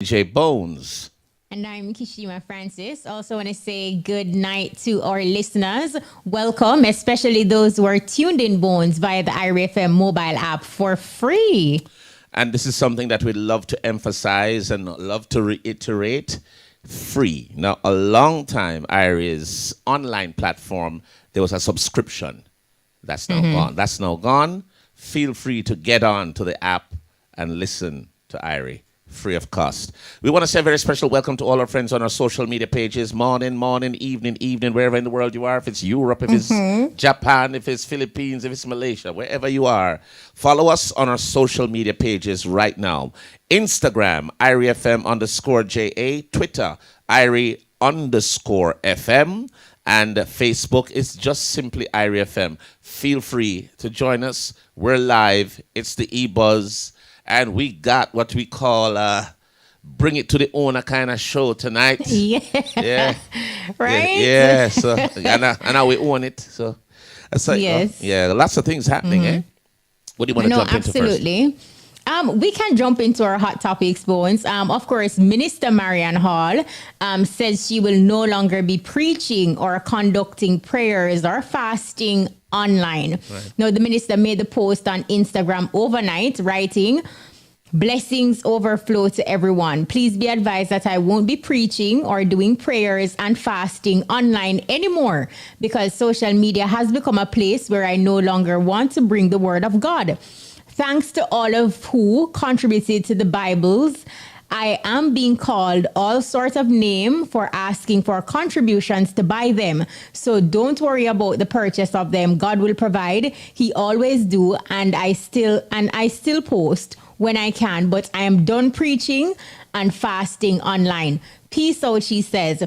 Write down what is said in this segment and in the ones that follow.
J Bones. And I'm Kishima Francis. Also want to say good night to our listeners. Welcome, especially those who are tuned in Bones via the IRFM mobile app for free. And this is something that we love to emphasize and love to reiterate. Free. Now, a long time, Iri's online platform, there was a subscription. That's now gone. That's now gone. Feel free to get on to the app and listen to Irie, free of cost. We want to say a very special welcome to all our friends on our social media pages. Morning, evening, wherever in the world you are. If it's Europe, if it's Japan, if it's Philippines, if it's Malaysia, wherever you are. Follow us on our social media pages right now. Instagram, IrieFM_JA. Twitter, Irie_FM. And Facebook is just simply IrieFM. Feel free to join us. We're live. It's the EBUZZ. And we got what we call bring it to the owner kind of show tonight. Yeah. Right? Yeah. So, and now we own it. So, yes. lots of things happening, eh? What do you want to jump into first? Absolutely. We can jump into our hot topics, Bones. Of course, Minister Marion Hall says she will no longer be preaching or conducting prayers or fasting online. Right. Now, the minister made the post on Instagram overnight, writing, "Blessings overflow to everyone. Please be advised that I won't be preaching or doing prayers and fasting online anymore because social media has become a place where I no longer want to bring the word of God. Thanks to all of who contributed to the Bibles. I am being called all sorts of name for asking for contributions to buy them. So don't worry about the purchase of them. God will provide. He always do. And I still post when I can, but I am done preaching and fasting online. Peace out," she says.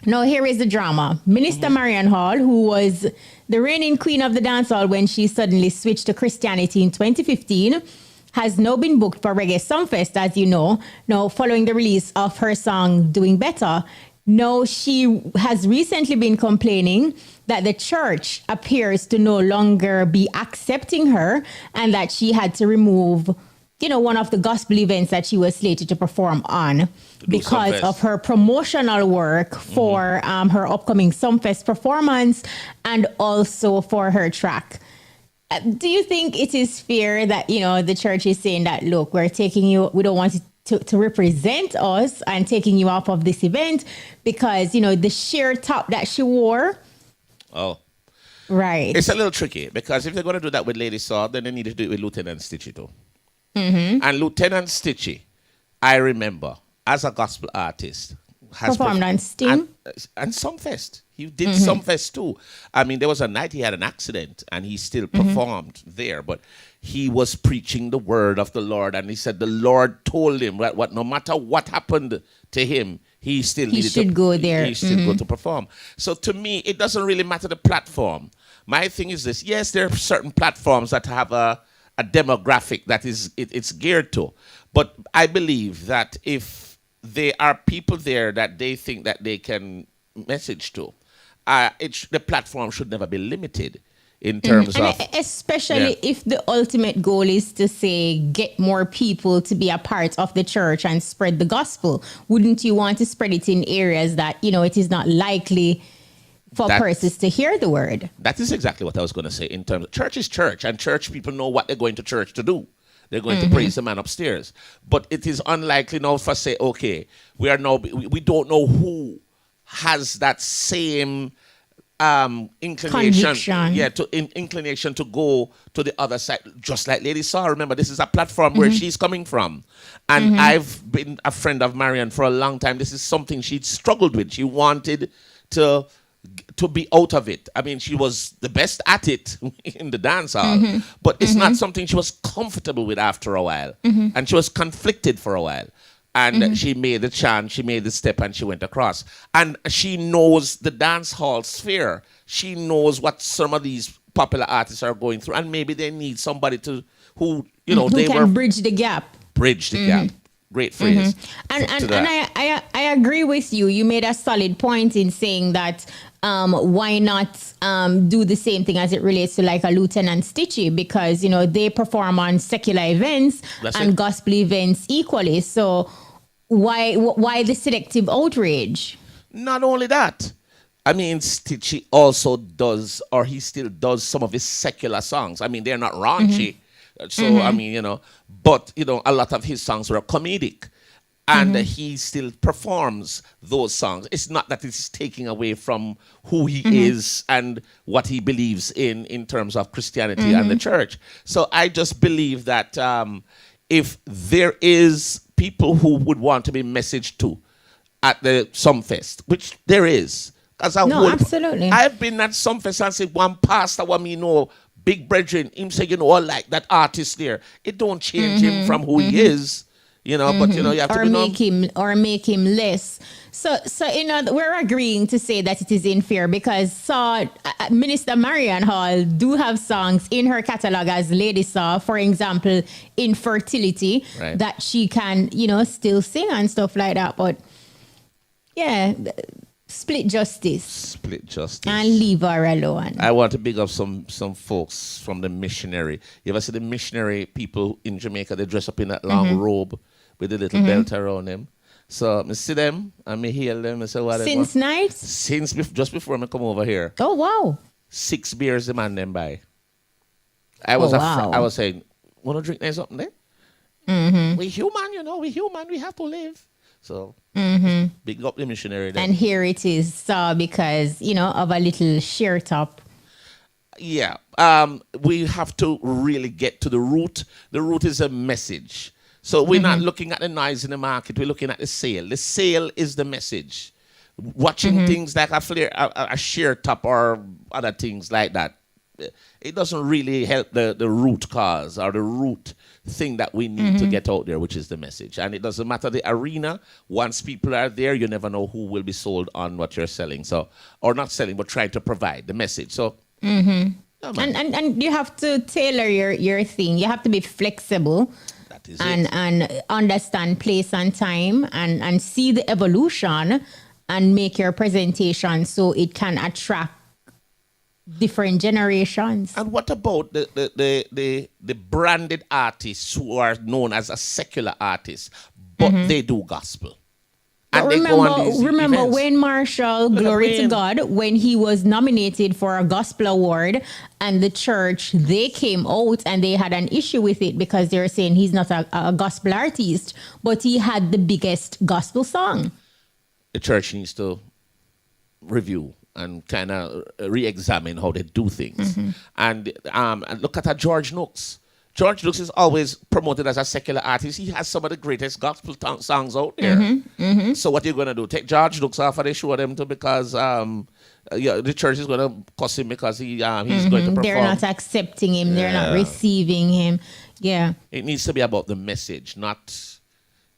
Now, here is the drama. Minister Marion Hall, who was the reigning queen of the dancehall when she suddenly switched to Christianity in 2015, has now been booked for Reggae Sumfest, as you know, now following the release of her song Doing Better. Now, she has recently been complaining that the church appears to no longer be accepting her and that she had to remove one of the gospel events that she was slated to perform on because of her promotional work for her upcoming Sumfest performance and also for her track. Do you think it is fair that, the church is saying that, look, we don't want to represent us and taking you off of this event because, the sheer top that she wore? Oh. Right. It's a little tricky because if they're going to do that with Lady Saw, then they need to do it with Lieutenant Stitchy too. And Lieutenant Stitchy, I remember, as a gospel artist, has performed on Sting and Sumfest. He did Sumfest too. I mean, there was a night he had an accident and he still performed there, but he was preaching the word of the Lord, and he said the Lord told him that no matter what happened to him, he still needed to go there. He still go to perform. So to me, it doesn't really matter the platform. My thing is this: yes, there are certain platforms that have a demographic that it's geared to. But I believe that if there are people there that they think that they can message to, the platform should never be limited in terms of... Especially if the ultimate goal is to say, get more people to be a part of the church and spread the gospel. Wouldn't you want to spread it in areas that, it is not likely for persons to hear the word? That is exactly what I was going to say in terms of church is church, and church people know what they're going to church to do. They're going to praise the man upstairs. But it is unlikely now for say, okay, we don't know who has that same inclination. Conviction. Inclination to go to the other side. Just like Lady Saw, remember, this is a platform where she's coming from. And I've been a friend of Marion for a long time. This is something she'd struggled with. She wanted to be out of it. I mean, she was the best at it in the dance hall, but it's not something she was comfortable with after a while. And she was conflicted for a while. And she made the chant, she made the step, and she went across. And she knows the dance hall sphere. She knows what some of these popular artists are going through. And maybe they need somebody who can bridge the gap. Bridge the gap. Great phrase. And I agree with you. You made a solid point in saying that why not do the same thing as it relates to like a Lieutenant Stitchy, because, they perform on secular events and gospel events equally. So why the selective outrage? Not only that, I mean, Stitchy also does, or he still does some of his secular songs. I mean, they're not raunchy. So, I mean, but, a lot of his songs were comedic. And he still performs those songs. It's not that it's taking away from who he is and what he believes in terms of Christianity and the church. So I just believe that if there is people who would want to be messaged to at the Sumfest, which there is. Absolutely. I've been at Sumfest and said one pastor what me know, big brethren, him say, I like that artist there. It don't change him from who he is. But you have to make him less. So we're agreeing to say that it is unfair because Minister Marion Hall do have songs in her catalog as Lady Saw, for example, Infertility, right, that she can, still sing and stuff like that. But yeah, split justice. And leave her alone. I want to big up some folks from the missionary. You ever see the missionary people in Jamaica? They dress up in that long robe with a little belt around them. So I see them and I hear them and say, what? Since night? Just before I come over here. Oh, wow. 6 beers the man them buy. I was saying, want to drink there something there? We human, we human, we have to live. So big up the missionary then. And here it is, because, of a little sheer top. Yeah. We have to really get to the root. The root is a message. So we're not looking at the noise in the market. We're looking at the sale. The sale is the message. Watching things like a sheer top or other things like that, it doesn't really help the root cause or the root thing that we need to get out there, which is the message. And it doesn't matter the arena. Once people are there, you never know who will be sold on what you're selling. So, or not selling, but trying to provide the message. So, and you have to tailor your thing. You have to be flexible. That is and understand place and time and see the evolution and make your presentation so it can attract different generations. And what about the branded artists who are known as a secular artist, but they do gospel? But remember Wayne Marshall, glory to God, when he was nominated for a gospel award and the church, they came out and they had an issue with it because they were saying he's not a gospel artist, but he had the biggest gospel song. The church needs to review and kind of re-examine how they do things. And look at George Nooks. George Nooks is always promoted as a secular artist. He has some of the greatest gospel songs out there. So what are you going to do? Take George Nooks off of the show them to because the church is going to cuss him because he's going to perform. They're not accepting him. They're not receiving him. Yeah. It needs to be about the message, not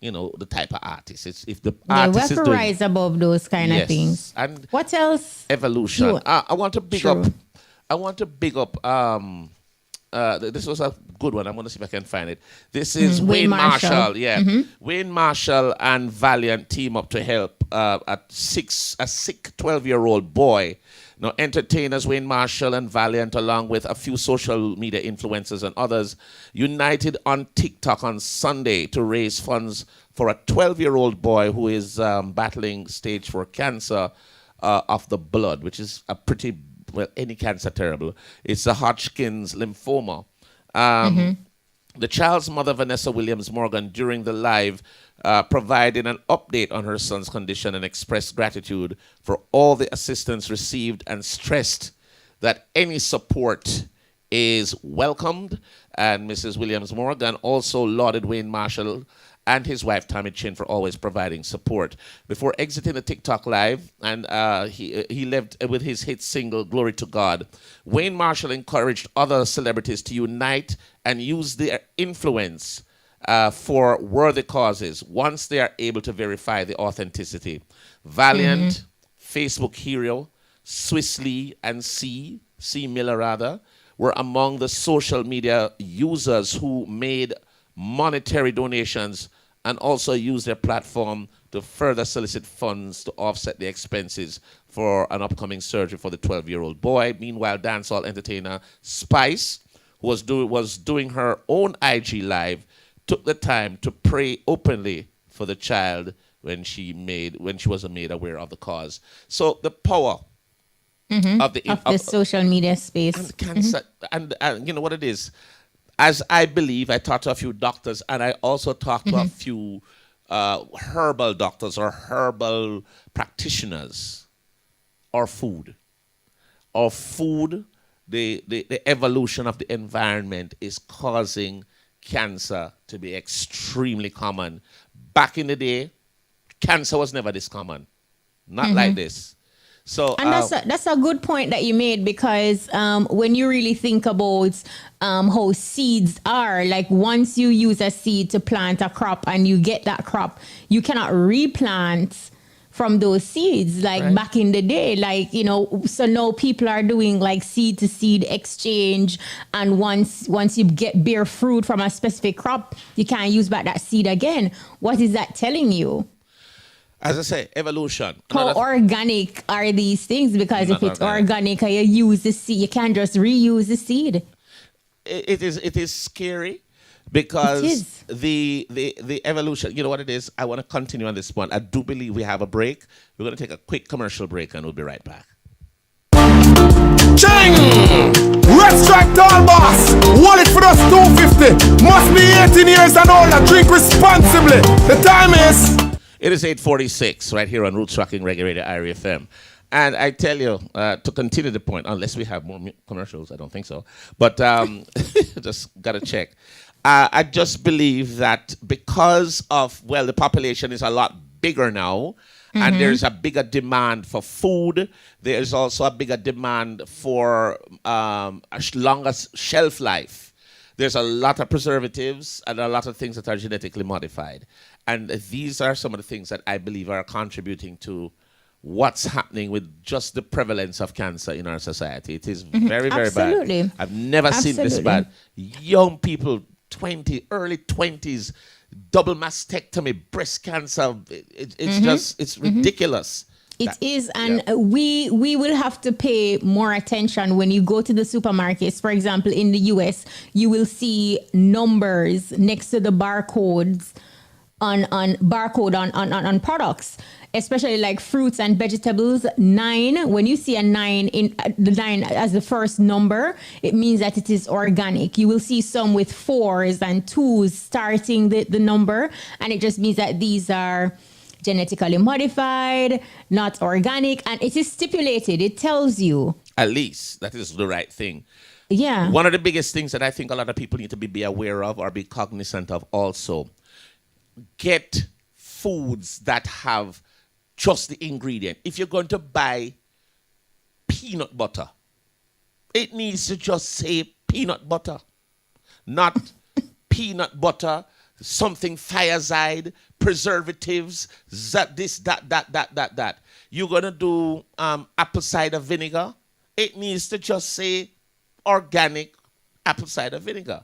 the type of artist. It's if the artist is doing, rise above those kind of things. And what else? Evolution. I want to big up. This was a good one. I'm going to see if I can find it. This is Wayne Marshall. Yeah. Wayne Marshall and Valiant team up to help a sick 12-year-old boy. Now, entertainers Wayne Marshall and Valiant, along with a few social media influencers and others, united on TikTok on Sunday to raise funds for a 12-year-old boy who is battling stage 4 cancer of the blood, which is a pretty, any cancer terrible. It's a Hodgkin's lymphoma. The child's mother, Vanessa Williams Morgan, during the live, provided an update on her son's condition and expressed gratitude for all the assistance received and stressed that any support is welcomed. And Mrs. Williams Morgan also lauded Wayne Marshall and his wife, Tammy Chin, for always providing support. Before exiting the TikTok live, and he left with his hit single, Glory to God, Wayne Marshall encouraged other celebrities to unite and use their influence for worthy causes once they are able to verify the authenticity. Valiant, Facebook hero, Swiss Lee, and C. Miller rather, were among the social media users who made monetary donations and also used their platform to further solicit funds to offset the expenses for an upcoming surgery for the 12-year-old boy. Meanwhile, dancehall entertainer Spice, who was doing her own IG live, took the time to pray openly for the child when she wasn't made aware of the cause. So the power of the social media space. And cancer, and you know what it is. As I believe, I talked to a few doctors, and I also talked to a few herbal doctors or herbal practitioners. Our food, the evolution of the environment is causing cancer to be extremely common. Back in the day, cancer was never this common, not like this. So, and that's a good point that you made, because when you really think about how seeds are, like once you use a seed to plant a crop and you get that crop, you cannot replant from those seeds like back in the day, like, you know. So now people are doing like seed to seed exchange, and once you bear fruit from a specific crop, you can't use back that seed again. What is that telling you? As I say, evolution. How organic are these things? Because if it's organic and you use the seed, you can't just reuse the seed. It is scary, because the evolution, you know what it is? I want to continue on this one. I do believe we have a break. We're going to take a quick commercial break, and we'll be right back. Ching! Red Strike Tall Boss. Wallet for us 250. Must be 18 years and older. Drink responsibly. The time is... It is 8:46 right here on Roots Rocking Reggae Radio Irie FM. And I tell you, to continue the point, unless we have more commercials, I don't think so. But just got to check. I just believe that because of, the population is a lot bigger now, and there's a bigger demand for food. There's also a bigger demand for a longer shelf life. There's a lot of preservatives and a lot of things that are genetically modified. And these are some of the things that I believe are contributing to what's happening with just the prevalence of cancer in our society. It is very, very bad. I've never seen this bad. Young people, early 20s, double mastectomy, breast cancer. It's ridiculous. It is, and we will have to pay more attention when you go to the supermarkets. For example, in the US, you will see numbers next to the barcodes on products, especially like fruits and vegetables. 9, when you see a 9 in the 9 as the first number, it means that it is organic. You will see some with 4s and 2s starting the number, and it just means that these are genetically modified, not organic, and it is stipulated. It tells you. At least that is the right thing. Yeah. One of the biggest things that I think a lot of people need to be aware of or be cognizant of also, get foods that have just the ingredient. If you're going to buy peanut butter, it needs to just say peanut butter, not peanut butter, something thiazide, preservatives, that. You're going to do apple cider vinegar, it needs to just say organic apple cider vinegar,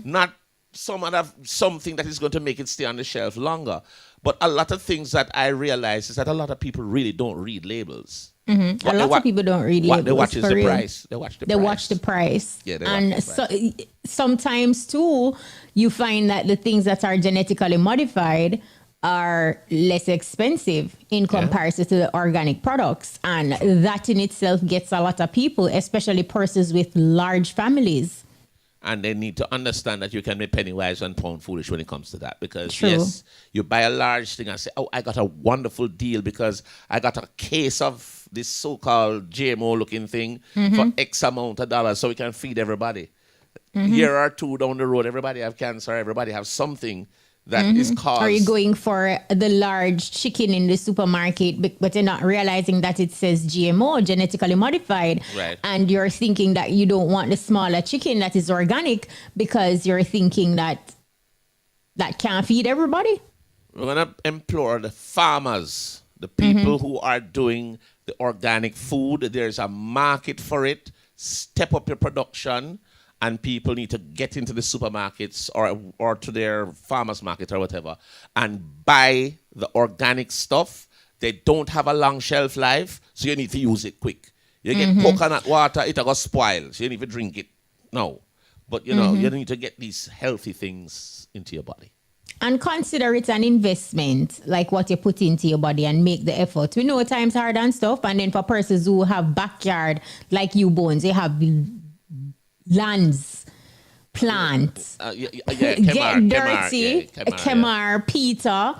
not something that is going to make it stay on the shelf longer. But a lot of things that I realize is that a lot of people really don't read labels. A lot of people don't read labels. What they watch is the price. They watch the price. Yeah, sometimes too, you find that the things that are genetically modified are less expensive in comparison to the organic products. And that in itself gets a lot of people, especially persons with large families. And they need to understand that you can be penny wise and pound foolish when it comes to that. Because, yes, you buy a large thing and say, oh, I got a wonderful deal because I got a case of this so-called GMO-looking thing for X amount of dollars so we can feed everybody. Year or two down the road, everybody have cancer, everybody have something that is caused. Are you going for the large chicken in the supermarket, but you're not realizing that it says GMO, genetically modified, right? And you're thinking that you don't want the smaller chicken that is organic because you're thinking that can't feed everybody? We're going to implore the farmers, the people who are doing the organic food. There's a market for it. Step up your production. And people need to get into the supermarkets or to their farmers market or whatever and buy the organic stuff. They don't have a long shelf life, so you need to use it quick. You get coconut water, it'll go spoil, so you need to drink it. No. But, you know, you need to get these healthy things into your body. And consider it an investment, like what you put into your body, and make the effort. We know times hard and stuff. And then for persons who have backyard, like you, Bones, they have lands, plants, get dirty, Kemar, Peter,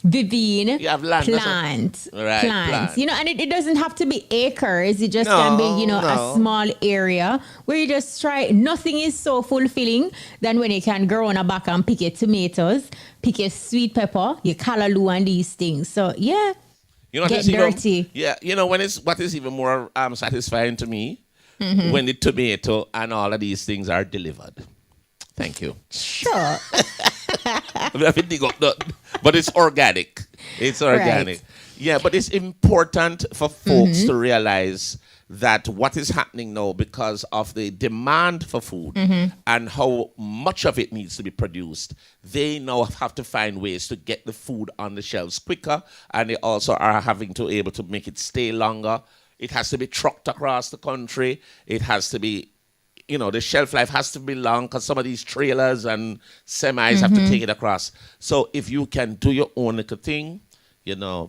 Vivine, you have land, plants. Plant. You know, and it doesn't have to be acres. It just can be, a small area where you just try. Nothing is so fulfilling than when you can go on a back and pick your tomatoes, pick your sweet pepper, your callaloo, and these things. So yeah, get dirty. What is even more satisfying to me when the tomato and all of these things are delivered. Thank you. Sure. But it's organic. It's organic. Right. Yeah, but it's important for folks to realize that what is happening now, because of the demand for food and how much of it needs to be produced, they now have to find ways to get the food on the shelves quicker, and they also are having to able to make it stay longer. It has to be trucked across the country. It has to be, the shelf life has to be long because some of these trailers and semis have to take it across. So if you can do your own little thing,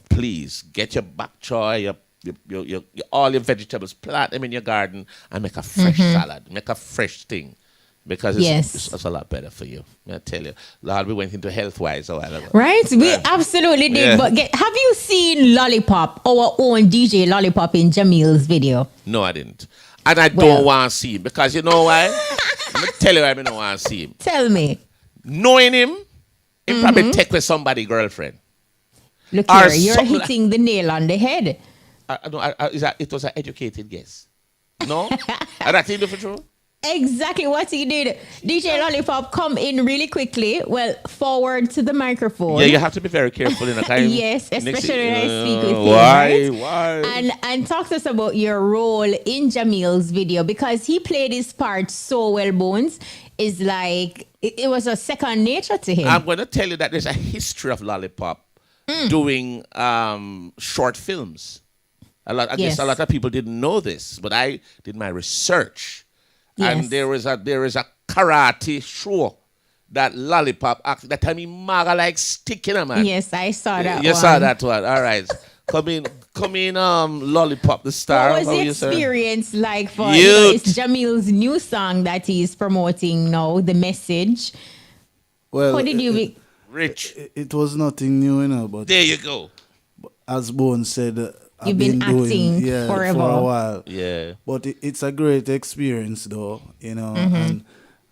please get your bok choy, your all your vegetables, plant them in your garden and make a fresh salad, make a fresh thing. Because it's a lot better for you. I tell you. Lord, we went into health-wise a while ago. Right? We absolutely did. Yeah. But have you seen Lollipop, our own DJ Lollipop, in Jamil's video? No, I didn't. And I don't want to see him. Because you know why? Let me tell you why I don't want to see him. Tell me. Knowing him, he probably take with somebody's girlfriend. Look here, you're hitting the nail on the head. It was an educated guess. No? And I think it's true. Exactly what he did. DJ Lollipop, come in really quickly. Well, forward to the microphone. Yeah, you have to be very careful in a time. Yes, especially when I speak with you. Why? And talk to us about your role in Jamil's video, because he played his part so well, Bones. It's like it was a second nature to him. I'm going to tell you that there's a history of Lollipop doing short films. I guess a lot of people didn't know this, but I did my research. Yes. And there is a karate show that Lollipop acted. That time he maga like stick in a man. Yes, I saw that. You saw that one. All right. Come in, Lollipop, the star. What was the experience like for it's Jamil's new song that he's promoting now, The Message? Well, how did you Rich? It was nothing new, but there you go. As Bones said, You've been acting forever. For a while. Yeah. But it's a great experience, though,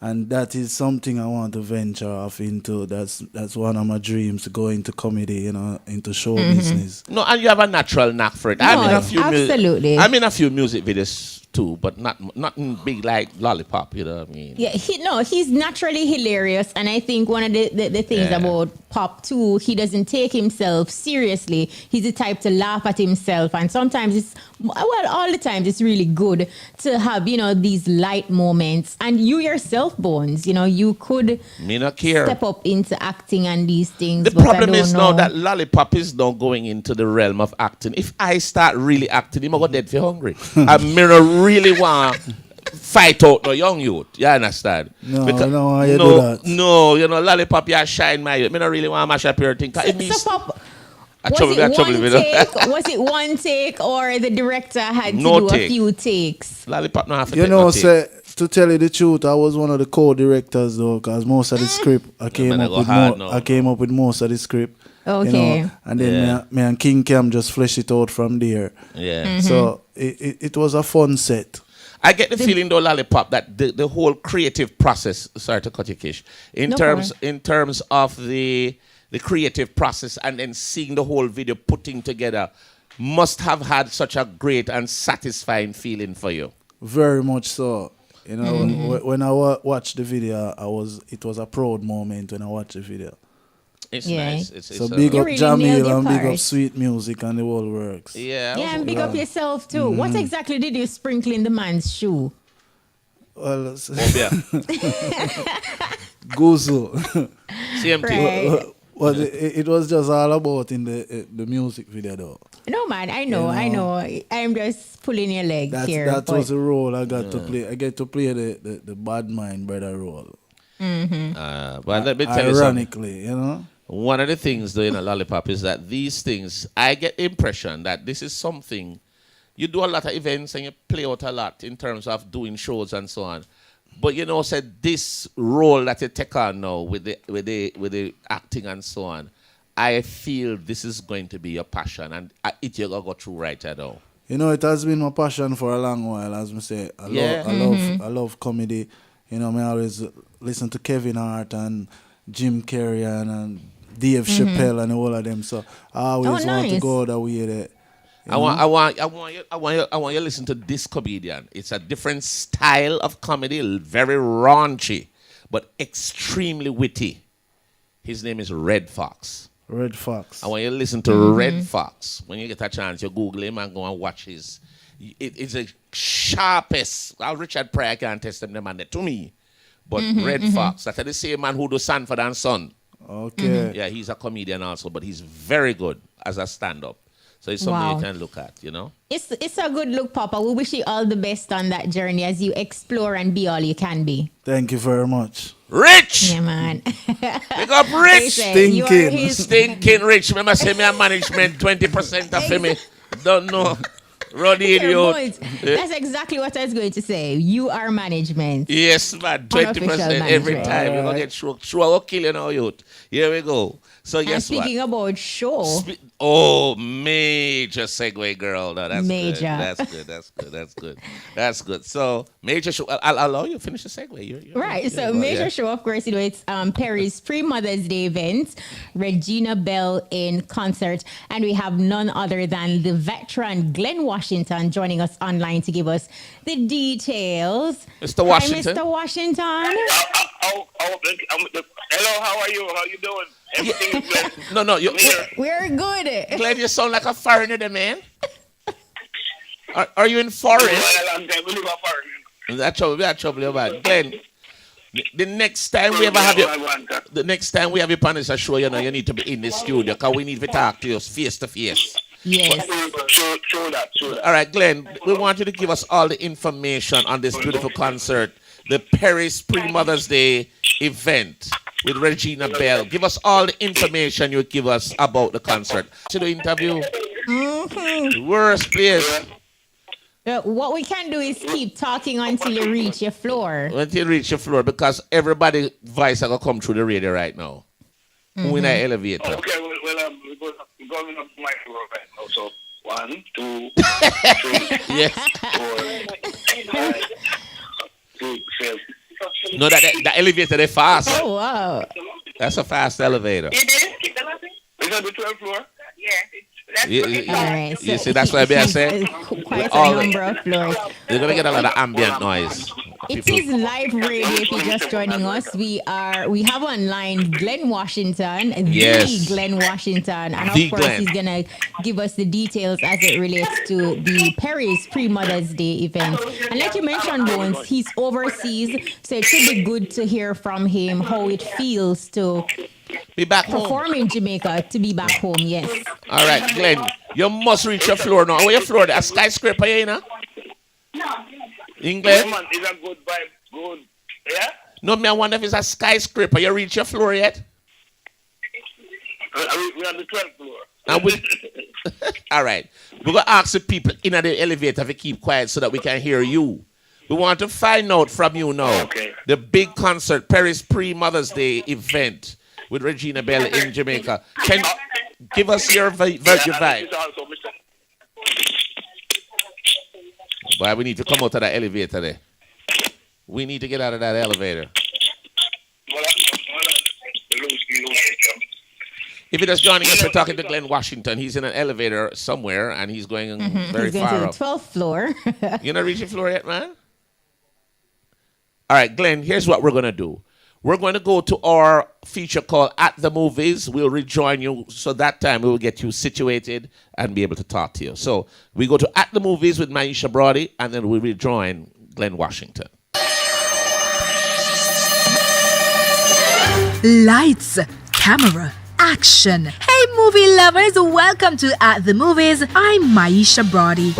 and that is something I want to venture off into. That's one of my dreams, to go into comedy, into show business. No, and you have a natural knack for it. Absolutely. I'm in a few music videos too, but nothing big like Lollipop, you know what I mean? Yeah, he's naturally hilarious, and I think one of the things about Pop too, he doesn't take himself seriously. He's the type to laugh at himself, and sometimes all the time it's really good to have, these light moments. And you yourself, Bones, you could step up into acting and these things. The problem is now that Lollipop is now going into the realm of acting. If I start really acting, I'm going to go dead for hungry. I'm really want fight out the young youth. You understand? No, do that. No, Lollipop, you shine my youth. I don't really want to mash up your thing. Was it one take, or the director had to do a few takes? Lollipop not have to take to tell you the truth, I was one of the co-directors, though, because most of the script, I came up with most of the script. Okay. And then me and King Cam just flesh it out from there. Yeah. So it was a fun set. I get the feeling, though, Lollipop, that the whole creative process, sorry to cut you, Kish, in terms of the creative process and then seeing the whole video putting together, must have had such a great and satisfying feeling for you. Very much so. When I watched the video, it was a proud moment when I watched the video. It's nice. So big up Jamil and big up Sweet Music and the whole works. Yeah, and big up yourself too. What exactly did you sprinkle in the man's shoe? Well, Guzu. CMT. Right. Well, it was just all about in the music video, though. No, man, I know. I'm just pulling your leg here. That was the role I got to play. I get to play the bad mind brother role. But let me tell you something. Ironically, you know. One of the things, though, in a Lollipop is that these things, I get the impression that this is something, you do a lot of events and you play out a lot in terms of doing shows and so on. But you know, said this role that you take on now with the acting and so on, I feel this is going to be your passion and it you're going to go through right now. You know, it has been my passion for a long while, as I say. I love comedy. You know, I always listen to Kevin Hart and Jim Carrey and Dave Chappelle and all of them. So I always want to go that way there. I want you to listen to this comedian. It's a different style of comedy, very raunchy, but extremely witty. His name is Red Fox. Red Fox. I want you to listen to Red Fox. When you get a chance, you Google him and go and watch his. It's the sharpest. Richard Pryor can't test them man to me. But Red Fox, that's the same man who do Sanford and Son. Okay. Yeah, he's a comedian also, but he's very good as a stand-up. So it's something you can look at, you know? It's a good look, Papa. We wish you all the best on that journey as you explore and be all you can be. Thank you very much. Rich! Yeah, man. Pick up Rich! Stinking Rich. Remember say me a management 20% of me. Don't know. Roddy idiot. That's exactly what I was going to say. You are management. Yes, man. 20% every time. You're going to get show. Show will kill you now, youth. Here we go. So guess what? Speaking about show. Major segue, girl. No, that's major. Good. That's good. So, major show. I'll allow you to finish the segue. You're major show, of course, it's Perry's pre-Mother's Day event, Regina Belle in concert, and we have none other than the veteran Glenn Washington joining us online to give us the details. Mr. Washington. Hi, Mr. Washington. Hello, how are you? How you doing? Everything is blessed. No, we're good. Glenn, you sound like a foreigner, the man. Are you in foreign? That's trouble, man. Glenn, the next time we ever have you, on this show, you know, you need to be in the studio because we need to talk to you face to face. Yes. Show that. All right, Glenn, we want you to give us all the information on this beautiful concert, the Paris Pre-Mother's Day event with Regina Belle. Give us all the information you give us about the concert. To the interview. Worst place. What we can do is keep talking until you reach your floor. Until you reach your floor, because everybody's voice are going to come through the radio right now. Who in the elevator? Okay, we're going up to my floor right now. So, 1, 2, 3, yes. 4, 5, 6, 7. No, that elevator, they fast. Oh, wow. That's a fast elevator. Is that the 12th floor? Yeah. All right, so you see, that's why I said quite a number of floors. You're going to get a lot of ambient noise. It is live radio if you're just joining us. We have online Glenn Washington, the Glenn Washington, and of course he's gonna give us the details as it relates to the Paris pre-Mother's Day event. And like you mentioned, Bones, he's overseas, so it should be good to hear from him how it feels to be back perform in Jamaica, to be back home. Yes. All right, Glenn, you must reach your floor now. Where your floor? A skyscraper, you know? England? Man, is a good vibe. Good. Yeah? No, I wonder if it's a skyscraper. You reach your floor yet? We're on the 12th floor. All right. We're going to ask the people in the elevator to keep quiet so that we can hear you. We want to find out from you now. Okay. The big concert, Paris pre-Mother's Day event with Regina Belle in Jamaica. Can give us your vibe. Boy, we need to come out of that elevator there. We need to get out of that elevator. If you're just joining us, we're talking to Glenn Washington. He's in an elevator somewhere, and he's going very he's far going up. to the 12th floor. You're not reaching floor yet, man? All right, Glenn, here's what we're going to do. We're going to go to our feature called At the Movies. We'll rejoin you. So that time we will get you situated and be able to talk to you. So we go to At the Movies with Maisha Brody, and then we rejoin Glenn Washington. Lights, camera, action. Hey movie lovers, welcome to At the Movies. I'm Maisha Brody.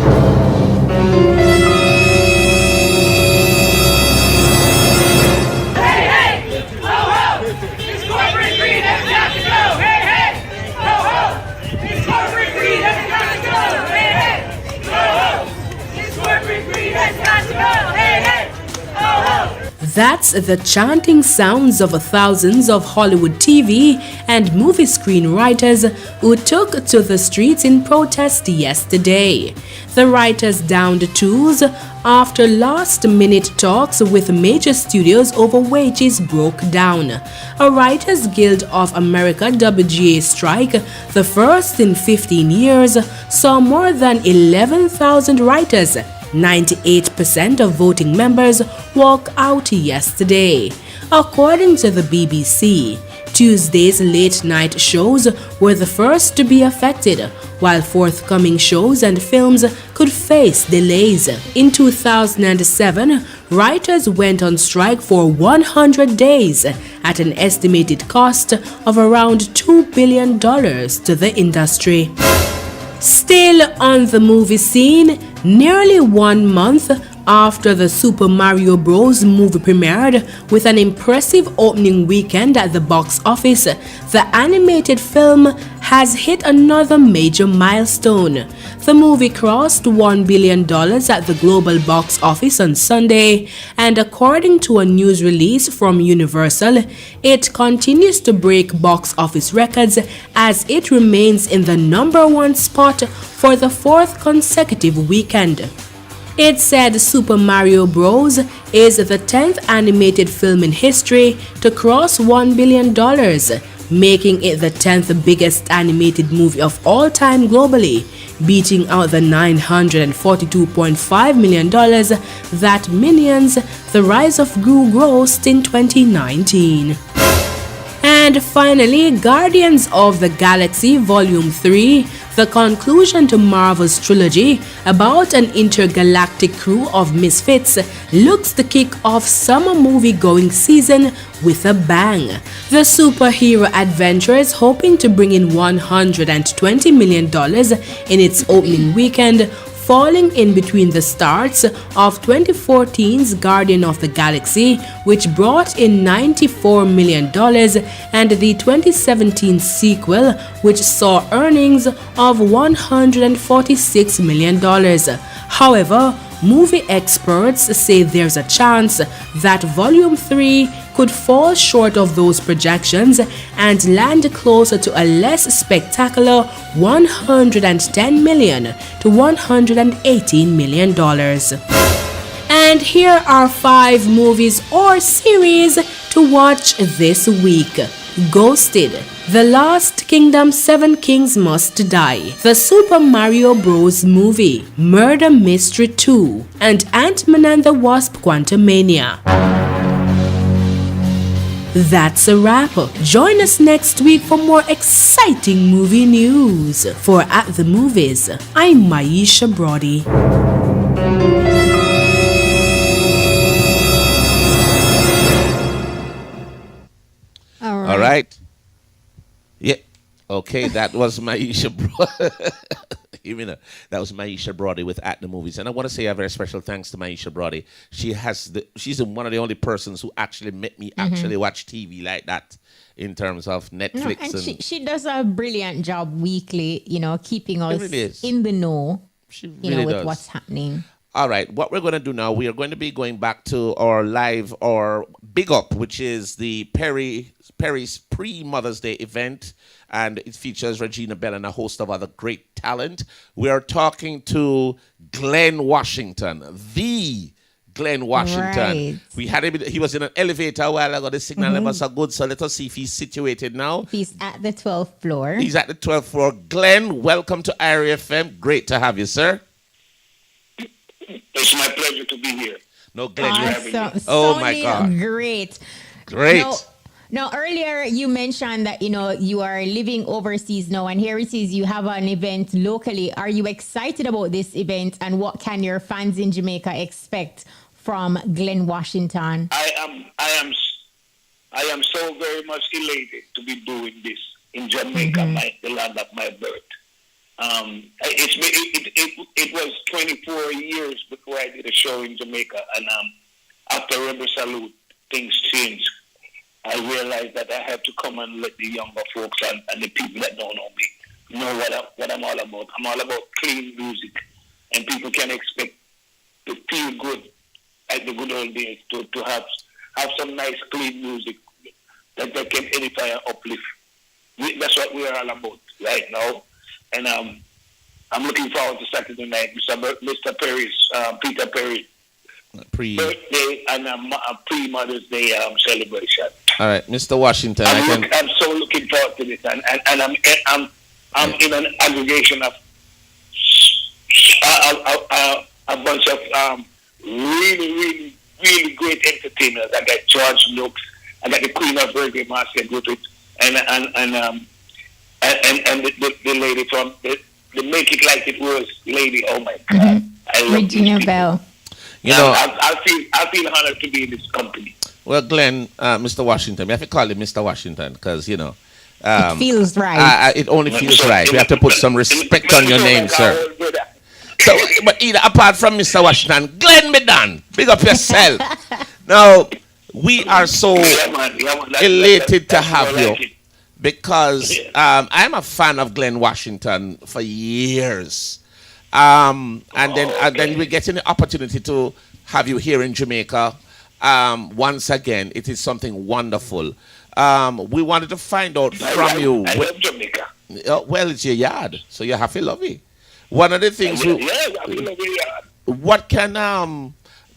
That's the chanting sounds of thousands of Hollywood TV and movie screenwriters who took to the streets in protest yesterday. The writers downed tools after last-minute talks with major studios over wages broke down. A Writers Guild of America WGA strike, the first in 15 years, saw more than 11,000 writers, 98% of voting members, walk out yesterday. According to the BBC, Tuesday's late-night shows were the first to be affected, while forthcoming shows and films could face delays. In 2007, writers went on strike for 100 days at an estimated cost of around $2 billion to the industry. Still on the movie scene, nearly 1 month after the Super Mario Bros. Movie premiered with an impressive opening weekend at the box office, the animated film has hit another major milestone. The movie crossed $1 billion at the global box office on Sunday, and according to a news release from Universal, it continues to break box office records as it remains in the #1 spot for the 4th consecutive weekend. It said Super Mario Bros. Is the 10th animated film in history to cross $1 billion, making it the 10th biggest animated movie of all time globally, beating out the $942.5 million that Minions: The Rise of Gru grossed in 2019. And finally, Guardians of the Galaxy Volume 3, the conclusion to Marvel's trilogy about an intergalactic crew of misfits, looks to kick off summer movie-going season with a bang. The superhero adventure is hoping to bring in $120 million in its opening weekend, falling in between the starts of 2014's Guardian of the Galaxy, which brought in $94 million, and the 2017 sequel, which saw earnings of $146 million. However, movie experts say there's a chance that Volume 3 could fall short of those projections and land closer to a less spectacular $110 million to $118 million. And here are 5 movies or series to watch this week. Ghosted, The Lost Kingdom, 7 Kings Must Die, The Super Mario Bros. Movie, Murder Mystery 2, and Ant-Man and the Wasp: Quantumania. That's a wrap. Join us next week for more exciting movie news. For At the Movies, I'm Maisha Brody. All right. Yeah. Okay, that was Maisha Brody. That was Maisha Brody with At the Movies. And I want to say a very special thanks to Maisha Brody. She's one of the only persons who actually made me actually watch TV like that in terms of Netflix. No, and she does a brilliant job weekly, keeping us really in the know, she really with does. what's happening. All right, what we're going to do now, we are going to be going back to our live or big up, which is the Perry's pre-Mother's Day event, and it features Regina Bell and a host of other great talent. We are talking to Glenn Washington, the Glenn Washington. Right. We had him, he was in an elevator a while ago. The signal never so good, so let us see if he's situated now. He's at the 12th floor. He's at the 12th floor. Glenn, welcome to Area FM. Great to have you, sir. It's my pleasure to be here. No, Glenn, Awesome. oh my God. Great. Great. Now, earlier you mentioned that, you are living overseas now, and here it is, you have an event locally. Are you excited about this event, and what can your fans in Jamaica expect from Glenn Washington? I am so very much elated to be doing this in Jamaica, the land of my birth. It was 24 years before I did a show in Jamaica, and after Rebel Salute, things changed. I realized that I had to come and let the younger folks and the people that don't know me know what I'm all about. I'm all about clean music, and people can expect to feel good like the good old days, to have some nice clean music that they can edify and uplift. That's what we are all about right now, and I'm looking forward to Saturday night, Mr. Perry's, Peter Perry birthday and a pre-Mother's Day celebration. All right, Mr. Washington, I'm so looking forward to this, and I'm in an aggregation of a bunch of really great entertainers. I got George Nooks, I got the Queen of Reggae, Marcia Griffith, and the lady from the Make It Like It Was lady. Oh my God, I love Regina Bell. You know, I feel honored to be in this company. Well, Glenn, Mr. Washington, we have to call him Mr. Washington because, you know, it feels right. It only feels right. We have to put some respect on your name, sir. So, but either apart from Mr. Washington, Glenn Medan, big up yourself. Now, we are so elated to have you because I'm a fan of Glenn Washington for years. And then we're getting the opportunity to have you here in Jamaica. Once again, it is something wonderful. We wanted to find out from you. I love Jamaica. Well, it's your yard, so you have to love it. One of the things. What can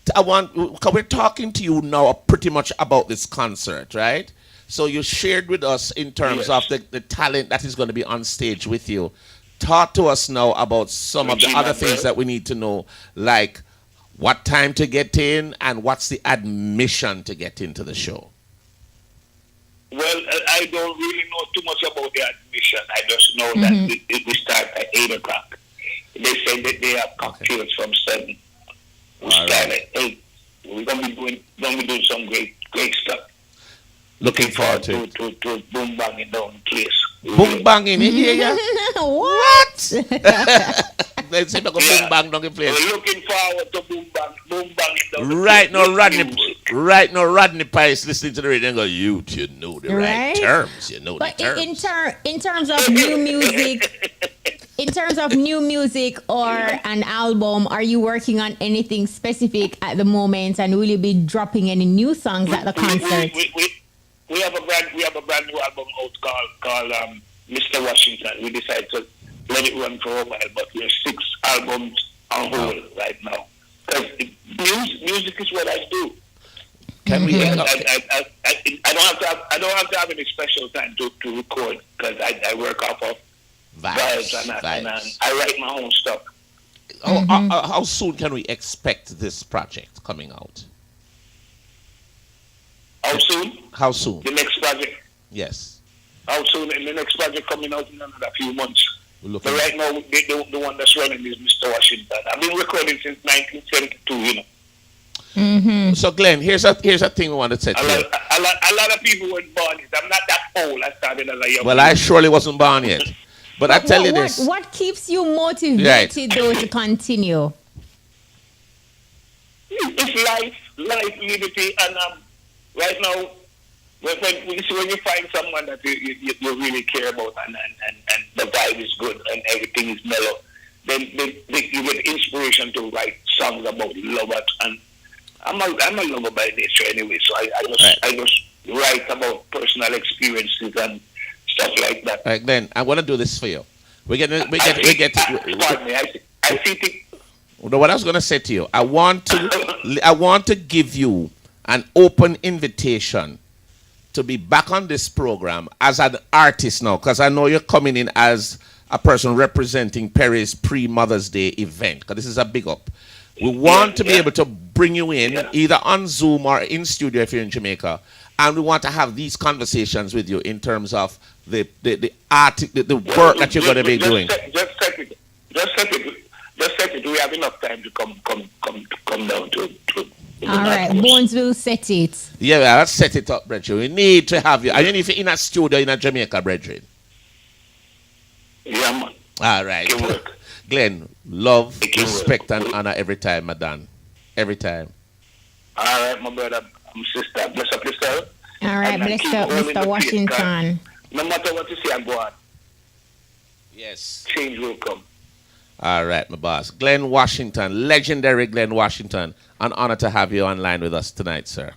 because we're talking to you now pretty much about this concert, right? So you shared with us in terms of the talent that is going to be on stage with you. Talk to us now about some of the other things that we need to know, like what time to get in and what's the admission to get into the show. Well, I don't really know too much about the admission. I just know that we start at 8 o'clock. They say that they have cocktails from 7. We start at 8. We're going to be doing some great stuff. Looking forward to boom banging down the place. Boom banging in here, yeah? What? Let's say boom bang down the place. We're looking forward to boom banging down the Right place. now, Rodney Pice listening to the radio and go, you know the right terms. You know but the terms. in terms of new music, or an album, are you working on anything specific at the moment, and will you be dropping any new songs at the concert? We have a brand new album out called Mr. Washington. We decided to let it run for a while, but we're 6 albums on hold right now. Because music is what I do. Can we? I don't have to have any special time to record, because I work off of vibes and I write my own stuff. How soon can we expect this project coming out? How soon? The next project. Yes. How soon? The next project coming out in another few months. But right now, the one that's running is Mr. Washington. I've been recording since 1972, you know. So, Glenn, here's a thing we want to say to you. A lot of people weren't born yet. I'm not that old. I started as a young Well, I surely wasn't born yet. But I tell you this. What keeps you motivated, though, to continue? It's life, liberty, and right now, when you find someone that you really care about and the vibe is good and everything is mellow, then you get inspiration to write songs about love. And I'm a lover by nature anyway, so I just write about personal experiences and stuff like that. All right, Glenn, I want to do this for you. Pardon me, I see what I was going to say to you, I want to give you an open invitation to be back on this program as an artist now, because I know you're coming in as a person representing Perry's pre-Mother's Day event, because this is a big up. We want to be able to bring you in either on Zoom or in studio if you're in Jamaica, and we want to have these conversations with you in terms of the art, the work that you're going to be doing. Just set it. We have enough time to come down to all right, Bones will set it. Yeah, let's set it up, brethren. We need to have you. I mean, if you're in a studio in a Jamaica, brethren. Yeah, man. All right. Glenn, love, respect, and honor every time, madam. Every time. All right, my brother, sister. Bless up yourself. All right, bless up, Mr. Washington. No matter what you say, I go on. Yes. change will come. All right, my boss. Glenn Washington, legendary Glenn Washington. An honor to have you online with us tonight, sir.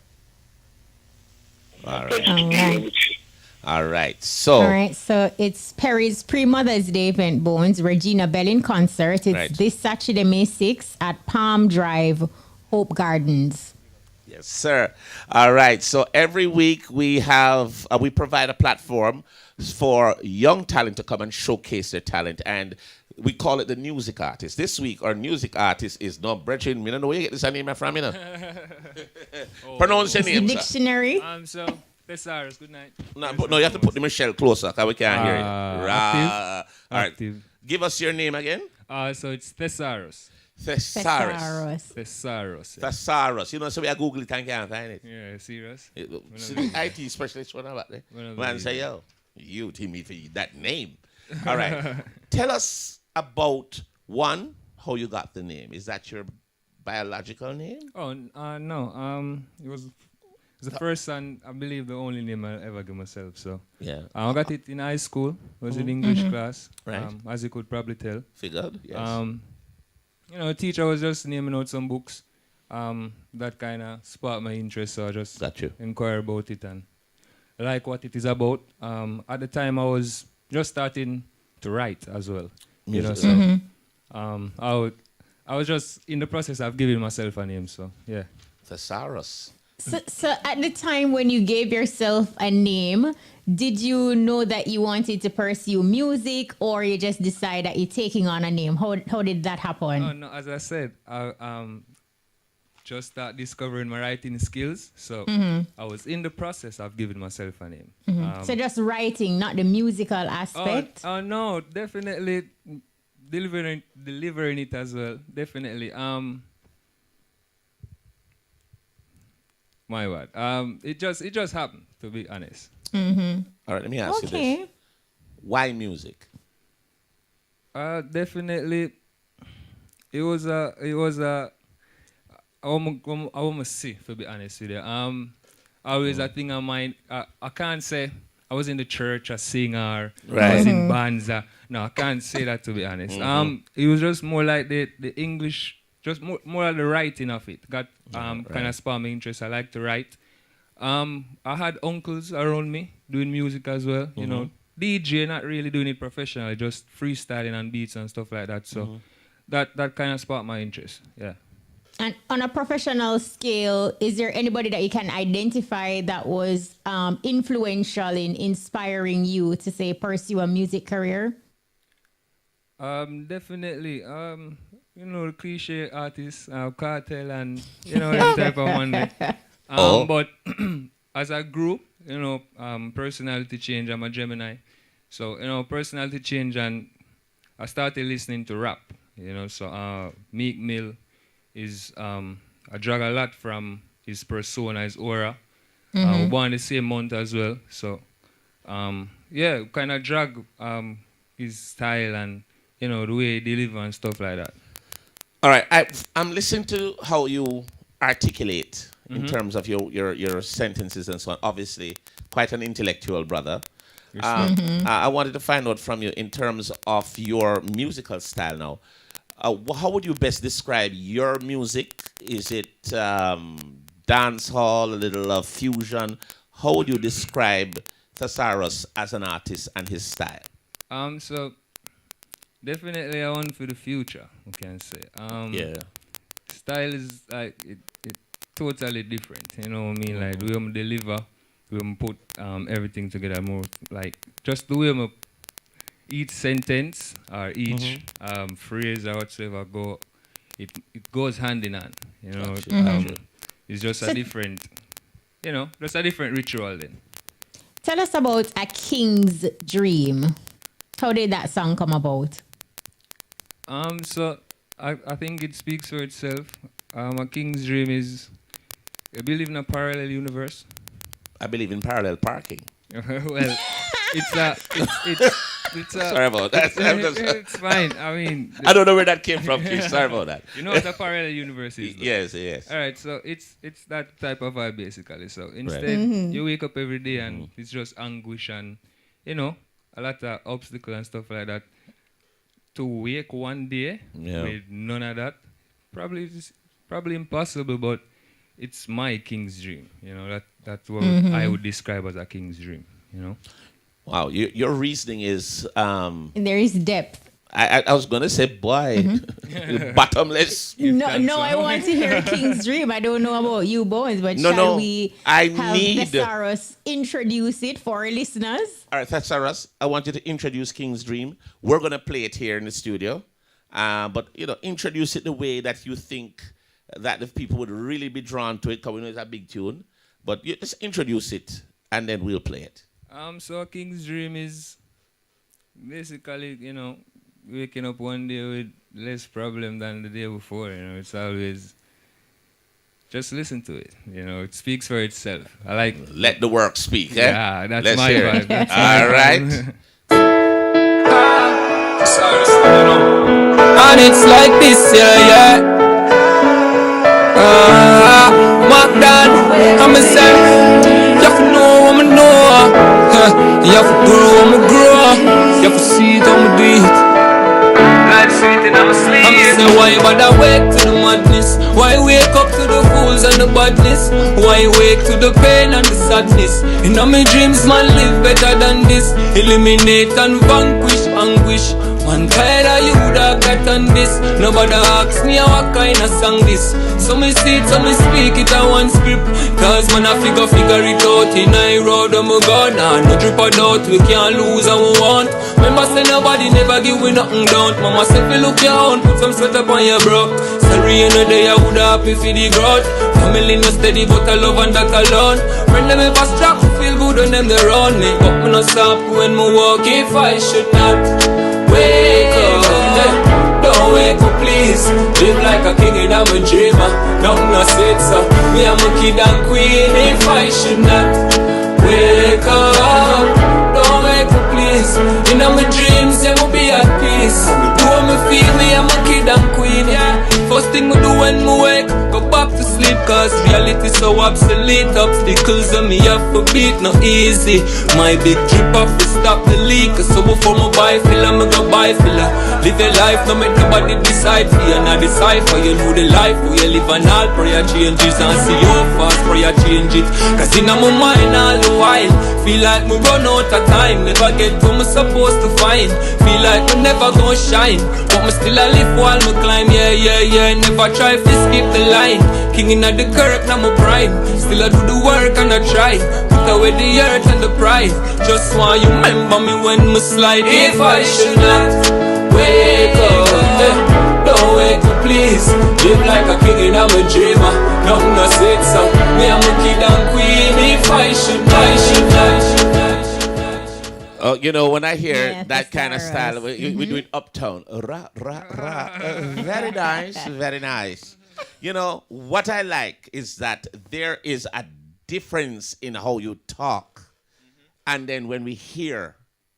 All right. Pleasure to be here with you. All right. All right, so it's Perry's pre-Mother's Day event, Bones. Regina Bell in concert. It's Right. this Saturday, May 6th at Palm Drive, Hope Gardens. Yes, sir. All right. So every week we have we provide a platform for young talent to come and showcase their talent, and we call it the music artist. This week our music artist is no Brethren. I don't know where you get this name from, you know. Pronounce your The name, sir. Um, dictionary. so Thesarus, good night. No, you have to put the Michelle closer because we can't hear you. Active. All right. Active. Give us your name again. So it's Thesaurus. Thesaurus. Thesaurus. Thesaurus. Yeah. Thesaurus. You know, so we are Google it and can't find it. Yeah, serious. See the IT specialist one about there. One of Man these. say, yo, you team me for that name. All right. Tell us about one, how you got the name. Is that your biological name? Oh, no. It was the first and I believe the only name I'll ever give myself. So Yeah. I got it in high school. It was in English class. Right. As you could probably tell. Figured? Yes. The teacher was just naming out some books. That kind of sparked my interest, so I just Got you. inquired about it and I like what it is about. At the time, I was just starting to write as well. Music. So I was just in the process of giving myself a name. So yeah. Thesaurus. So at the time when you gave yourself a name, did you know that you wanted to pursue music, or you just decided that you're taking on a name? How did that happen? Oh no, as I said, I just start discovering my writing skills. So I was in the process of giving myself a name. So just writing, not the musical aspect. Oh no, definitely delivering it as well. Definitely. My word. It just happened, to be honest. All right, let me ask you this. Why music? Definitely. It was a I want to see, to be honest with you. Always a thing of mine. I can't say I was in the church a singer. I was in bands. No, I can't say that, to be honest. It was just more like the English, just more like the writing of it. Got kind of sparked my interest. I like to write. I had uncles around me doing music as well. You know, DJ, not really doing it professionally, just freestyling on beats and stuff like that. So that kind of sparked my interest. Yeah. And on a professional scale, is there anybody that you can identify that was influential in inspiring you to, say, pursue a music career? Definitely. The cliche artists, Cartel and, that type of one. But as I grew, personality change. I'm a Gemini. So, personality change, and I started listening to rap, so Meek Mill is, I drag a lot from his persona, his aura. We're born the same month as well. So, kind of drag his style and, the way he deliver and stuff like that. All right, I'm listening to how you articulate in terms of your sentences and so on. Obviously, quite an intellectual brother. I wanted to find out from you in terms of your musical style now. How would you best describe your music? Is it dance hall, a little fusion? How would you describe Thesarus as an artist and his style? So definitely I want for the future, we can say. Style is like it totally different. You know what I mean? Like the way I'm deliver, the way I'm put everything together, more like just the way I'm each sentence or each phrase or whatsoever it goes hand in hand. It's just a different, just a different ritual then. Tell us about A King's Dream. How did that song come about? So I think it speaks for itself. A king's dream is, I believe in a parallel universe. I believe in parallel parking. Well, it's Sorry about that. It's fine. I mean, I don't know where that came from, Keith. Sorry about that. You know what a parallel universe is? Though? Yes. All right, so it's that type of vibe basically. So instead, you wake up every day and it's just anguish and a lot of obstacles and stuff like that. to wake one day with none of that, probably impossible, but it's my king's dream. You know, that's what I would describe as a king's dream, you know. Wow, your reasoning is There is depth. I was gonna say, boy, bottomless. No, I want to hear King's Dream. I don't know about you, Bones, but shall we have Thesarus introduce it for our listeners? All right, Thesarus, I want you to introduce King's Dream. We're gonna play it here in the studio, but introduce it the way that you think that the people would really be drawn to it, because we know it's a big tune. But you just introduce it, and then we'll play it. So King's Dream is basically, waking up one day with less problem than the day before. It's always just listen to it. It speaks for itself. I like let the work speak. Yeah, that's Let's my hear vibe. it. That's All my right. vibe. And it's like this, yeah. McDonald, I'm a son. You have to know I'm a know. You have to grow, I'm a grow. You have to see it, I'm a do it. I'm say, why bother wake to the madness? Why wake up to the fools and the badness? Why wake to the pain and the sadness? In my dreams, man, live better than this. Eliminate and vanquish anguish. Man, tired of you that got on this. Nobody asks me what kind of song this. So me see it, so me speak it on one script. Cause man, I figure it out in I road I'm a gun. No drip or doubt, we can't lose and we want. Remember say nobody never give we nothing down. Mama say if you look your own, put some sweat up on your bro. Sorry in a day I would happy for the growth. Family no steady but I love and that alone. Friend them ever strap, feel good when them they run me. But me no stop when me walk if I should not. Wake up, don't wake up please. Live like a king and I'm a dreamer. Nothing I said so. Me I'm a kid and queen if I should not. Wake up, don't wake up please. In my dreams I will be at peace. Do what me feel, me I'm a kid and queen, yeah. First thing me do when me wake, go back to sleep. Cause reality so obsolete. Obstacles on me have to beat, not easy. My big drip off to stop the leak. So before me buy filler, me go buy filler. Live your life, no make nobody decide for you. Not decide for you, know the life where you live and all prayer changes. And see you fast prayer change it. Cause in my mind all the while, feel like me run out of time. Never get what me supposed to find. Feel like me never gonna shine. But me still a live while me climb, yeah. Never try to skip the line. King in the kirk, now my prime. Still I do the work and I try. Put away the earth and the pride. Just want you remember me when me slide. If I should not wake up, don't wake up please. Live like a king and I'm a dreamer. Nothing I said so. Me I'm a kid and queen. If I should not. When I hear that kind of style, we do it uptown. Ra, ra, ra. Very nice, very nice. What I like is that there is a difference in how you talk. And then when we hear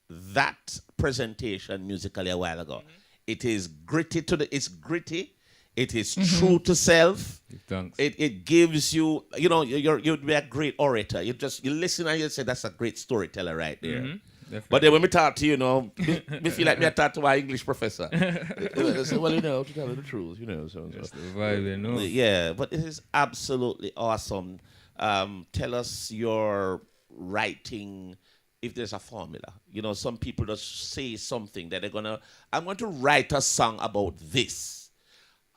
that presentation musically a while ago, it is gritty it's gritty. It is true to self. Thanks. It gives you, you'd be a great orator. You listen and you say, that's a great storyteller right there. But then when we talk to we feel like we talk to our English professor. Say, well, to tell you the truth, so. That's the vibe, Yeah, but it is absolutely awesome. Tell us your writing, if there's a formula. Some people just say something that I'm going to write a song about this.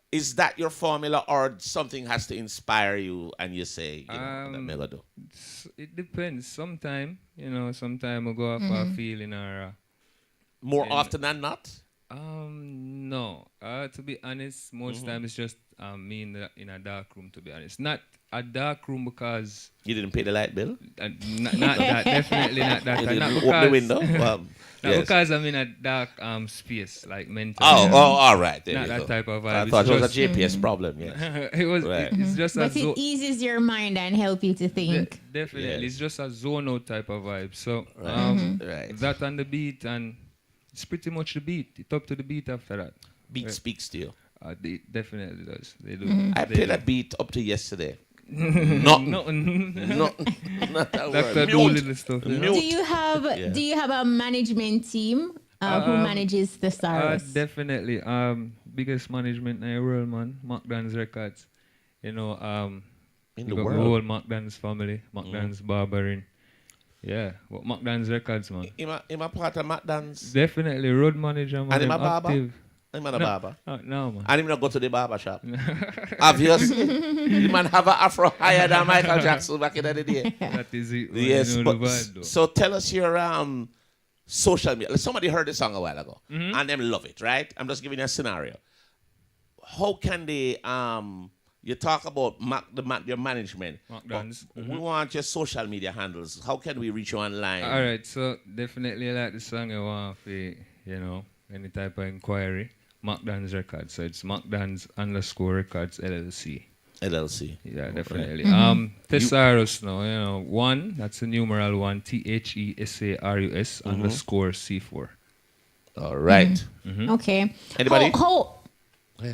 Is that your formula, or something has to inspire you and you say, let me go do? It depends. Sometimes I go off a feeling or... More often than not? No. To be honest, most times it's just me in a dark room, to be honest. Not a dark room because... You didn't pay the light bill? Not that. Definitely not that. You Not didn't because, open the window? Not because I'm in a dark space, like mentally. All right. There not you that go. type of vibe. I thought it was a GPS problem, yes. It's just but it eases your mind and help you to think. Definitely. Yes. It's just a zone out type of vibe. So that and the beat, and it's pretty much the beat. It's up to the beat after that. Beat speaks to you. It definitely does. They do. I played that beat up to yesterday. Nothing. Not that word. Do little stuff. Do you have a management team who manages Thesarus? Definitely. Biggest management in the world, man. McDonald's Records. You know, In you the got world. the whole McDonald's family, McDonald's Barbering. Yeah, what McDonald's Records, man. Him a part of McDonald's. Definitely road manager, man. And him a them barber? active. Him a barber. No, man. And him not go to the barber shop. Obviously. The man have an afro higher than Michael Jackson back in the day. That is it. Man. Yes, You know but the vibe, though. so tell us your social media. Like, somebody heard the song a while ago and them love it, right? I'm just giving you a scenario. How can they you talk about your management. McDonald's. We want your social media handles. How can we reach you online? All right, so definitely like the song you want for, any type of inquiry. McDonald's Records. So it's McDonald's_Records LLC. LLC. Yeah, definitely. Thesaurus now, 1, that's the numeral 1, THESARUS _C4. All right. Okay. Anybody?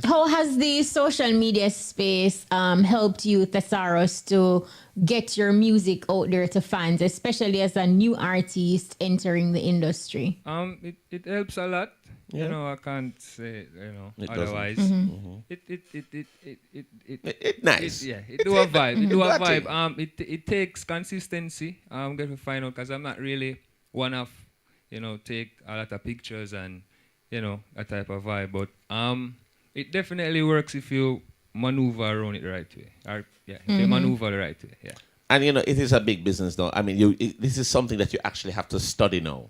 How has the social media space helped you, Thesarus, to get your music out there to fans, especially as a new artist entering the industry? It helps a lot. Yeah. I can't say It otherwise. It's nice. It do a vibe. It do a vibe. It takes consistency. I'm going to find out because I'm not really one of take a lot of pictures and that type of vibe. But it definitely works if you maneuver around it the right way. Or if you maneuver the right way. Yeah. And it is a big business now. I mean, this is something that you actually have to study now.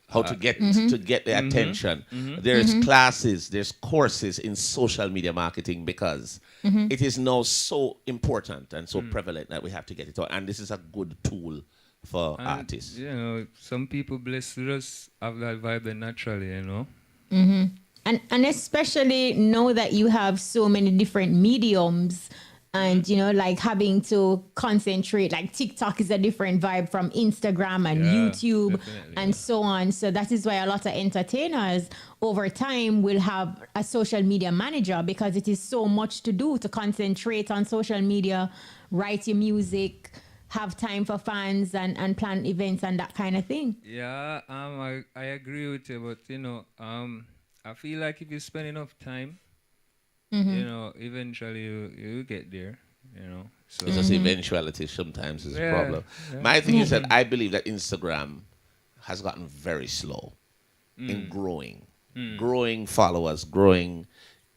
How to get the attention. There's classes, there's courses in social media marketing because it is now so important and so prevalent that we have to get it out. And this is a good tool for artists. Some people blessed with us have that vibe then naturally, And especially know that you have so many different mediums and, like having to concentrate, like TikTok is a different vibe from Instagram and YouTube and so on. So that is why a lot of entertainers over time will have a social media manager because it is so much to do to concentrate on social media, write your music, have time for fans and plan events and that kind of thing. Yeah, I agree with you, but I feel like if you spend enough time, eventually you get there, So It's just eventuality sometimes is a problem. Yeah. My thing is that I believe that Instagram has gotten very slow in growing followers, growing.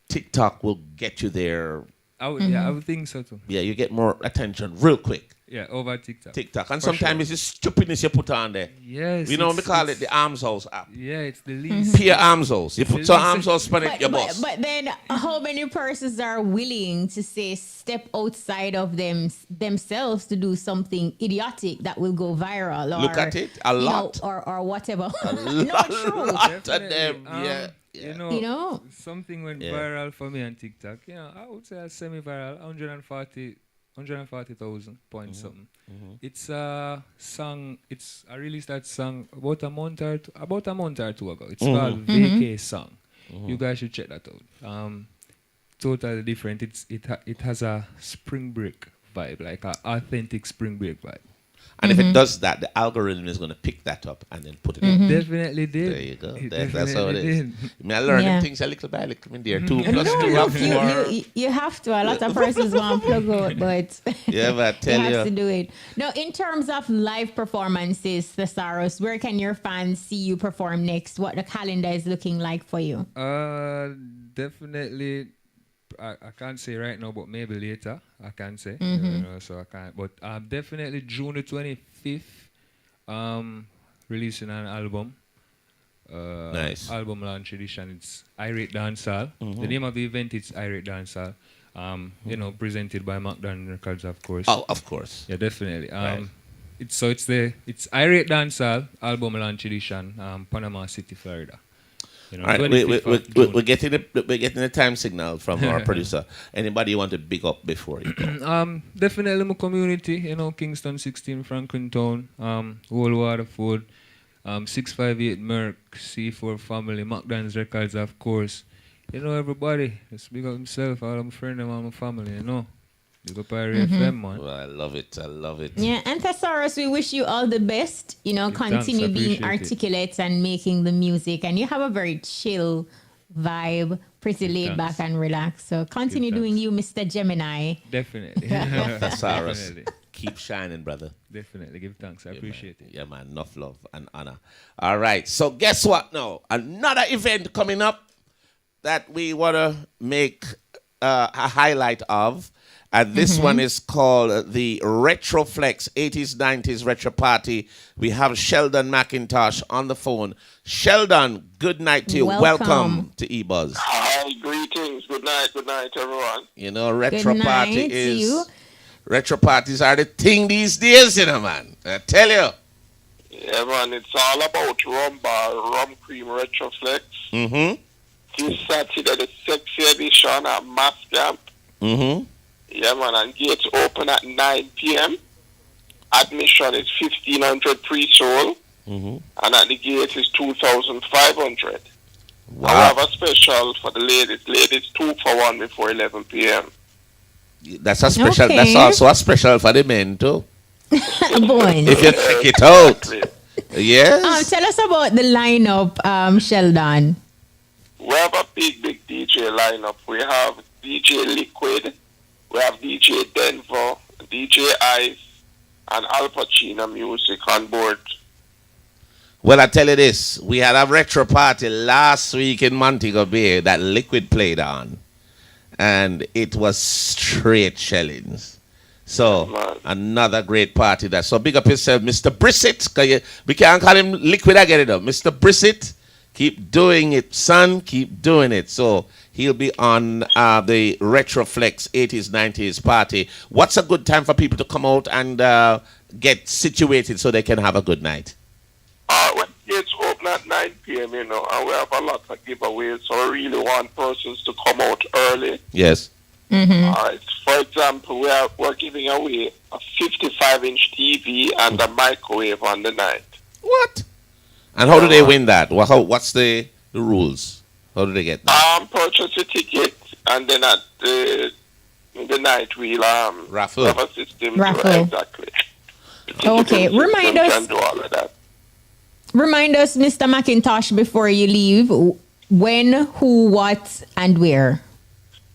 TikTok will get you there. I would think so too. Yeah, you get more attention real quick. Yeah, over TikTok. And sometimes it's just stupidness you put on there. Yes. We call it the Arms House app. Yeah, it's the least. Peer Arms House. You put some Arms House on it, your boss. But then how many persons are willing to say step outside of themselves to do something idiotic that will go viral? Or, look at it, a lot. Or whatever. A lot of them, yeah. Something went viral for me on TikTok. I would say a semi-viral, 140,000 points something. It's a song. I released that song about a month or two ago. It's called Vacay Song. You guys should check that out. Totally different. It has a spring break vibe, like an authentic spring break vibe. And if it does that, the algorithm is going to pick that up and then put it in. Definitely did. There you go. That's how it is. I learn them things a little by little in there. 2 plus 2 are 4. You have to. A lot of persons want to plug out, but yeah, but I tell you have to do it. Now, in terms of live performances, Thesarus, where can your fans see you perform next? What the calendar is looking like for you? Definitely. I can't say right now, but maybe later I can say. So I can't. But definitely June the 25th, releasing an album. Nice. Album launch edition. It's Irate Dancehall. The name of the event is Irate Dancehall. Presented by McDonald's Records, of course. Oh, of course. Yeah, definitely. Right. It's Irate Dancehall album launch edition, Panama City, Florida. All right, we're getting the time signal from our producer. Anybody you want to big up before you go? Definitely my community, Kingston 16, Franklin Town, Whole Waterford, 658 Merck, C4 Family, McDonald's Records, of course. Everybody, just big up himself, all of my friends and all my family, You go Pirate FM, man. Well, I love it. I love it. Yeah, and Thesaurus, we wish you all the best. You know, continue being articulate and making the music. And you have a very chill vibe, pretty laid back and relaxed. So continue doing you, Mr. Gemini. Definitely. Thesaurus. Keep shining, brother. Definitely. Give thanks. I appreciate it. Yeah, man. Enough love and honor. All right. So guess what now? Another event coming up that we want to make a highlight of. And this one is called the RetroFlex 80s, 90s Retro Party. We have Sheldon McIntosh on the phone. Sheldon, good night to you. Welcome to EBUZZ. Hi, greetings. Good night, everyone. You know, Retro parties are the thing these days, you know, man. I tell you. Yeah, man, it's all about rum bar, rum cream RetroFlex. This Saturday, the sexy edition at Mass Camp. Yeah, man, and gates open at 9 p.m. Admission is 1,500 pre-sold, and at the gate is 2,500. Wow. I have a special for the ladies. Ladies 2 for 1 before 11 p.m. That's a special. Okay. That's also a special for the men too. Boy. If you check it out. Yes. Tell us about the lineup, Sheldon. We have a big DJ lineup. We have DJ Liquid. We have DJ Denver, DJ Ice, and Al Pacino music on board. Well, I tell you this. We had a retro party last week in Montego Bay that Liquid played on. And it was straight shellings. So, another great party there. So, big up yourself, Mr. Brissett. We can't call him Liquid, I get it up. Mr. Brissett, keep doing it, son. Keep doing it. So, he'll be on the RetroFlex 80s, 90s party. What's a good time for people to come out and get situated so they can have a good night? When gates open at 9 p.m., you know, and we have a lot of giveaways, so I really want persons to come out early. Yes. All right. For example, we're giving away a 55-inch TV and a microwave on the night. What? And how do they win that? What's the rules? How do they get that? Purchase a ticket, and then at the night we'll raffle. Have a system. Raffle. Exactly. Okay. Remind us. Can do all of that. Remind us, Mr. McIntosh, before you leave, when, who, what, and where.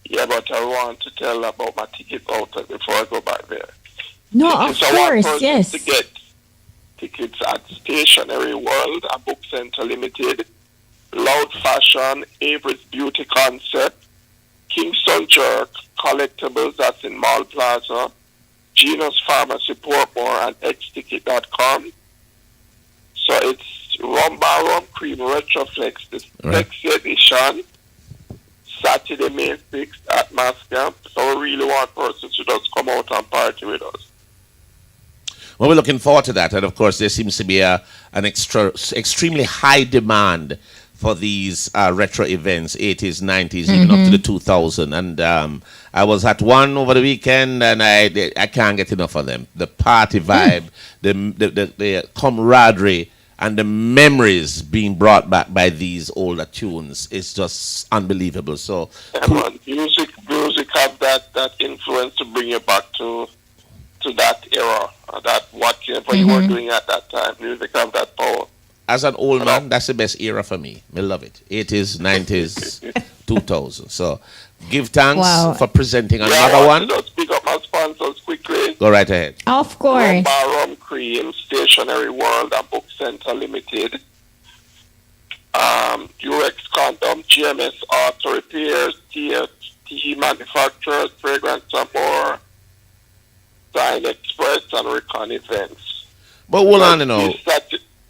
Yeah, but I want to tell about my ticket outer before I go back there. No, of course, yes. To get tickets at Stationery World, a Book Center Limited, Loud Fashion, Avery's Beauty Concept, Kingston Jerk, Collectibles, that's in Mall Plaza, Genus Pharmacy Portmore, and xticket.com. So it's Rum Bar Rum Cream RetroFlex, the sexy edition, Saturday, May 6th at Mass Camp. So we really want persons to just come out and party with us. Well, we're looking forward to that. And of course, there seems to be an extremely high demand for these retro events, 80s, 90s, even up to the 2000. And I was at one over the weekend, and I can't get enough of them. The party vibe, the camaraderie, and the memories being brought back by these older tunes is just unbelievable. So, music have that influence to bring you back to that era, that whatever you were doing at that time. Music have that power. As an old man, that's the best era for me. I love it. 80s, 90s, 2000. So, give thanks for presenting another one. Just pick up my sponsors quickly. Go right ahead. Of course. Rum Bar Rum Cream, Stationery World, and Book Center Limited. Durex Condom, GMS Auto Repairs, TFT Manufacturers, Fragrance and More, Sign Express, and Recon Events. But hold on, you know.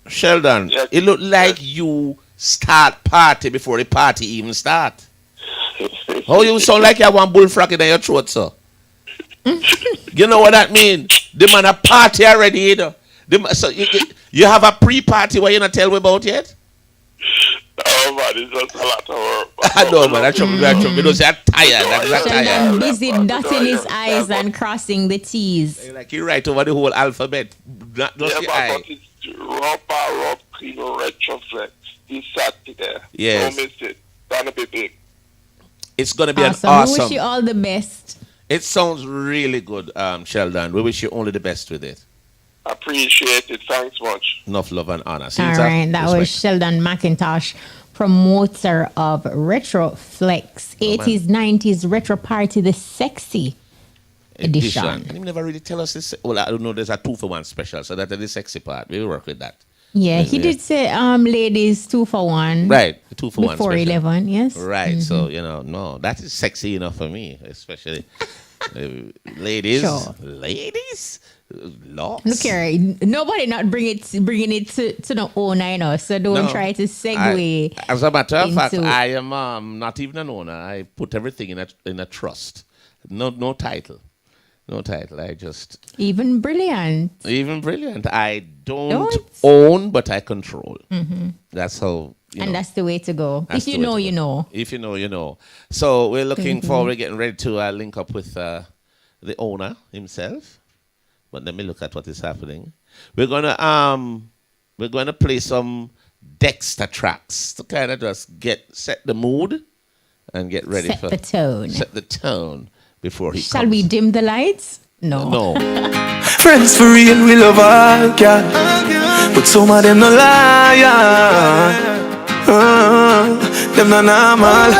Sheldon, it looked like you start party before the party even start. How you sound like you have one bullfrog in your throat, sir? You know what that means? The man a party already, you know. So you have a pre-party where you not tell me about yet? Oh man, it's just a lot of work. I know, man. I trouble. Because I'm tired. I'm tired. Sheldon busy dotting his I's and crossing the T's. Like you write over the whole alphabet, not just the I. But it's Rum Bar Rum Cream RetroFlex this Saturday. Yes. Don't miss it. It's gonna be big. It's gonna be awesome. an awesome. We wish you all the best. It sounds really good, Sheldon. We wish you only the best with it. Appreciate it. Thanks much. Enough love and honor. All right, that was Sheldon McIntosh, promoter of RetroFlex, 80s, 90s Retro Party, the sexy edition. And he never really tell us this. Well, I don't know. There's a 2-for-1 special, so that's the sexy part. We will work with that. Yeah, he did say ladies 2-for-1. Right, 2-for-1 before special. 11, yes. Right, so no, that is sexy enough for me, especially ladies. Sure. Ladies, lots. Look here, nobody not bringing it to the owner, you know. So don't try to segue. As a matter of fact, into- I am not even an owner. I put everything in a trust. No title. No title. I just Even brilliant. I don't own, but I control. That's how. And that's the way to go. If you know, you know. If you know, you know. So we're looking forward, getting ready to link up with the owner himself. But let me look at what is happening. We're gonna play some Dexta tracks to kind of just set the mood and get ready Set the tone before he Shall comes. we dim the lights? No. Friends for real, we love all girl, but some of them no liar. Them no normal.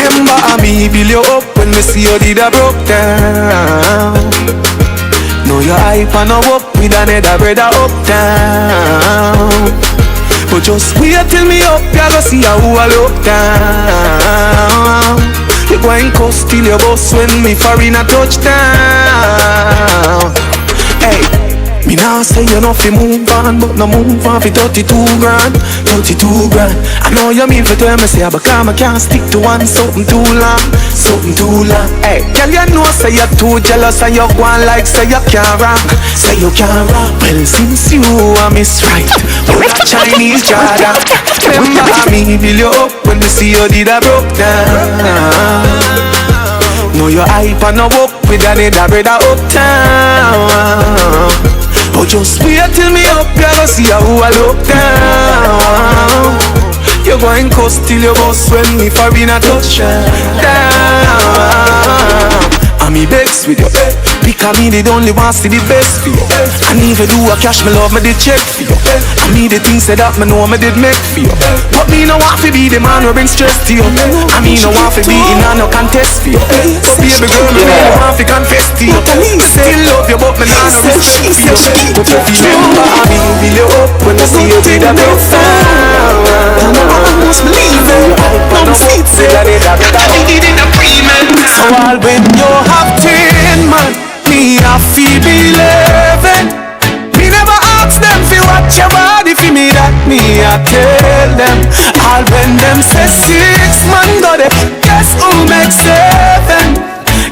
Remember me build you up when me see you did a broke down. Know your hype and no up with another brother uptown. But just wait till me up, you go see how I look down. You go and cuss till your boss when me foreign a touchdown. Hey, me now say you know fi move on, but no move on fi 32 grand. 32 grand. I know you mean for tell me say, but I can't stick to one something too long. Hey, girl, you know say you're too jealous and you go on like say you can't rap. Say you can't rap. Well, since you are miss right, Chinese Jada. Remember me build you up when me see you did a broke down. Know your hype and no up with another brother uptown. But just wait till me up, you go see how I look down. You go and cuss till your boss when me foreign a touchdown. And me begs with you, because me the only one see the best for you. And even do a cash, me love me the check for you. And me the things that me know me did make for you. But me no want to be the man who bring stress to you. And me no want to be in a no contest for you. So baby girl, me really want to confess to you. Me still love you, but me not no respect for you. But if you remember me, build you up when I see you did a big sound. And I almost believe it. I'm sweet, say I did it in a pre-man. So all when you have 10 man, me I feel believing. Me never ask them fi watch your body fi me that me I tell them. All when them say 6 man got it, guess who makes 7?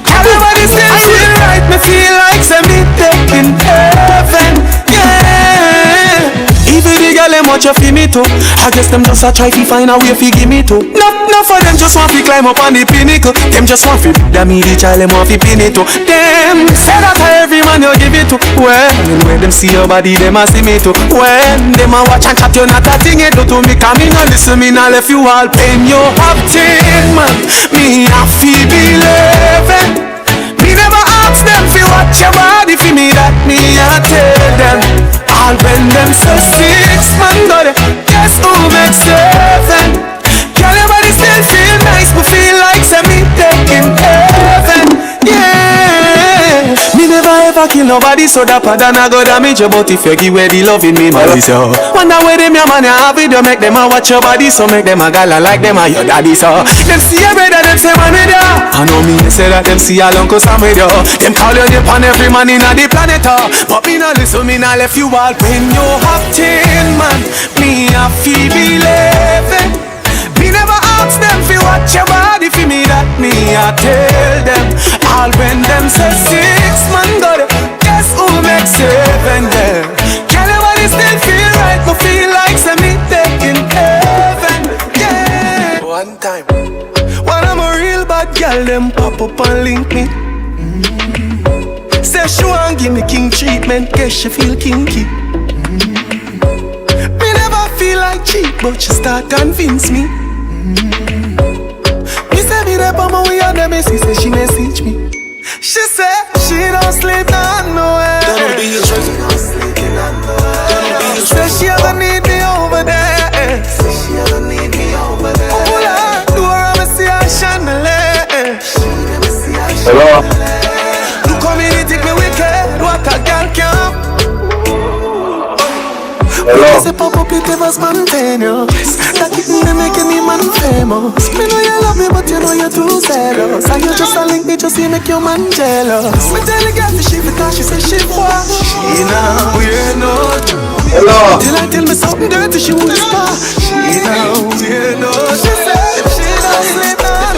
Everybody still feel right, me feel like say me taking heaven. Yeah. Even the girl them watch you fi me too. I guess them just a try fi find a way fi give me too. No for them just want fi climb up on the pinnacle. Them just want fi that me the child them want fi pin it too. Them say that every man you give it to. When them see your body them a see me too. When them a watch and chat you not a thing you do to me. Cause me no listen, me no left you all pain. You have 10 man, me a fi believing. Me never ask them fi watch your body fi me that me a tell them. All when them say 6 man got it, guess who makes 7? Can everybody still feel nice, but feel like say me taking heaven? Yeah. Me never ever kill nobody, so that part I go damage you. But if you give away the love in me, my so wonder where them your man have it, you make them a watch your body, so make them a gala like them a your daddy. So them see your brother, them say man with you. I know me say that them see your uncle Sam with you. Them call you upon every man in the planet, but me no listen, me no left you all. When you have 10 man, me a feel believing. Me never ask them fi watch your body fi me that me I tell them. All when them say 6 man got it, guess who makes 7? Yeah. Can nobody still feel right? Me feel like say me taking heaven. Yeah. One time, when I'm a real bad girl, them pop up and link me. Say she want give me king treatment, guess she feel kinky. like cheap, but she start convince me. Me say me rap on my way on the messy, say she message me. She said she don't sleep nowhere. Don't be a trick. Say she ever need me over there. Say she ever need me over there. Oh Lord, do her ever see her chandelier? Hello. Look how me take me wicked. What a girl can. Hello. Say pop up it ever spontaneous. That me make any man famous. Me know you love me, but you know you're too zealous. And you just a link me just to make your man jealous. Me tell the girl to she because she say she fuck. She now we're not. Hello. Till I tell me something dirty, she whisper. She now we're not. She said she don't sleep now.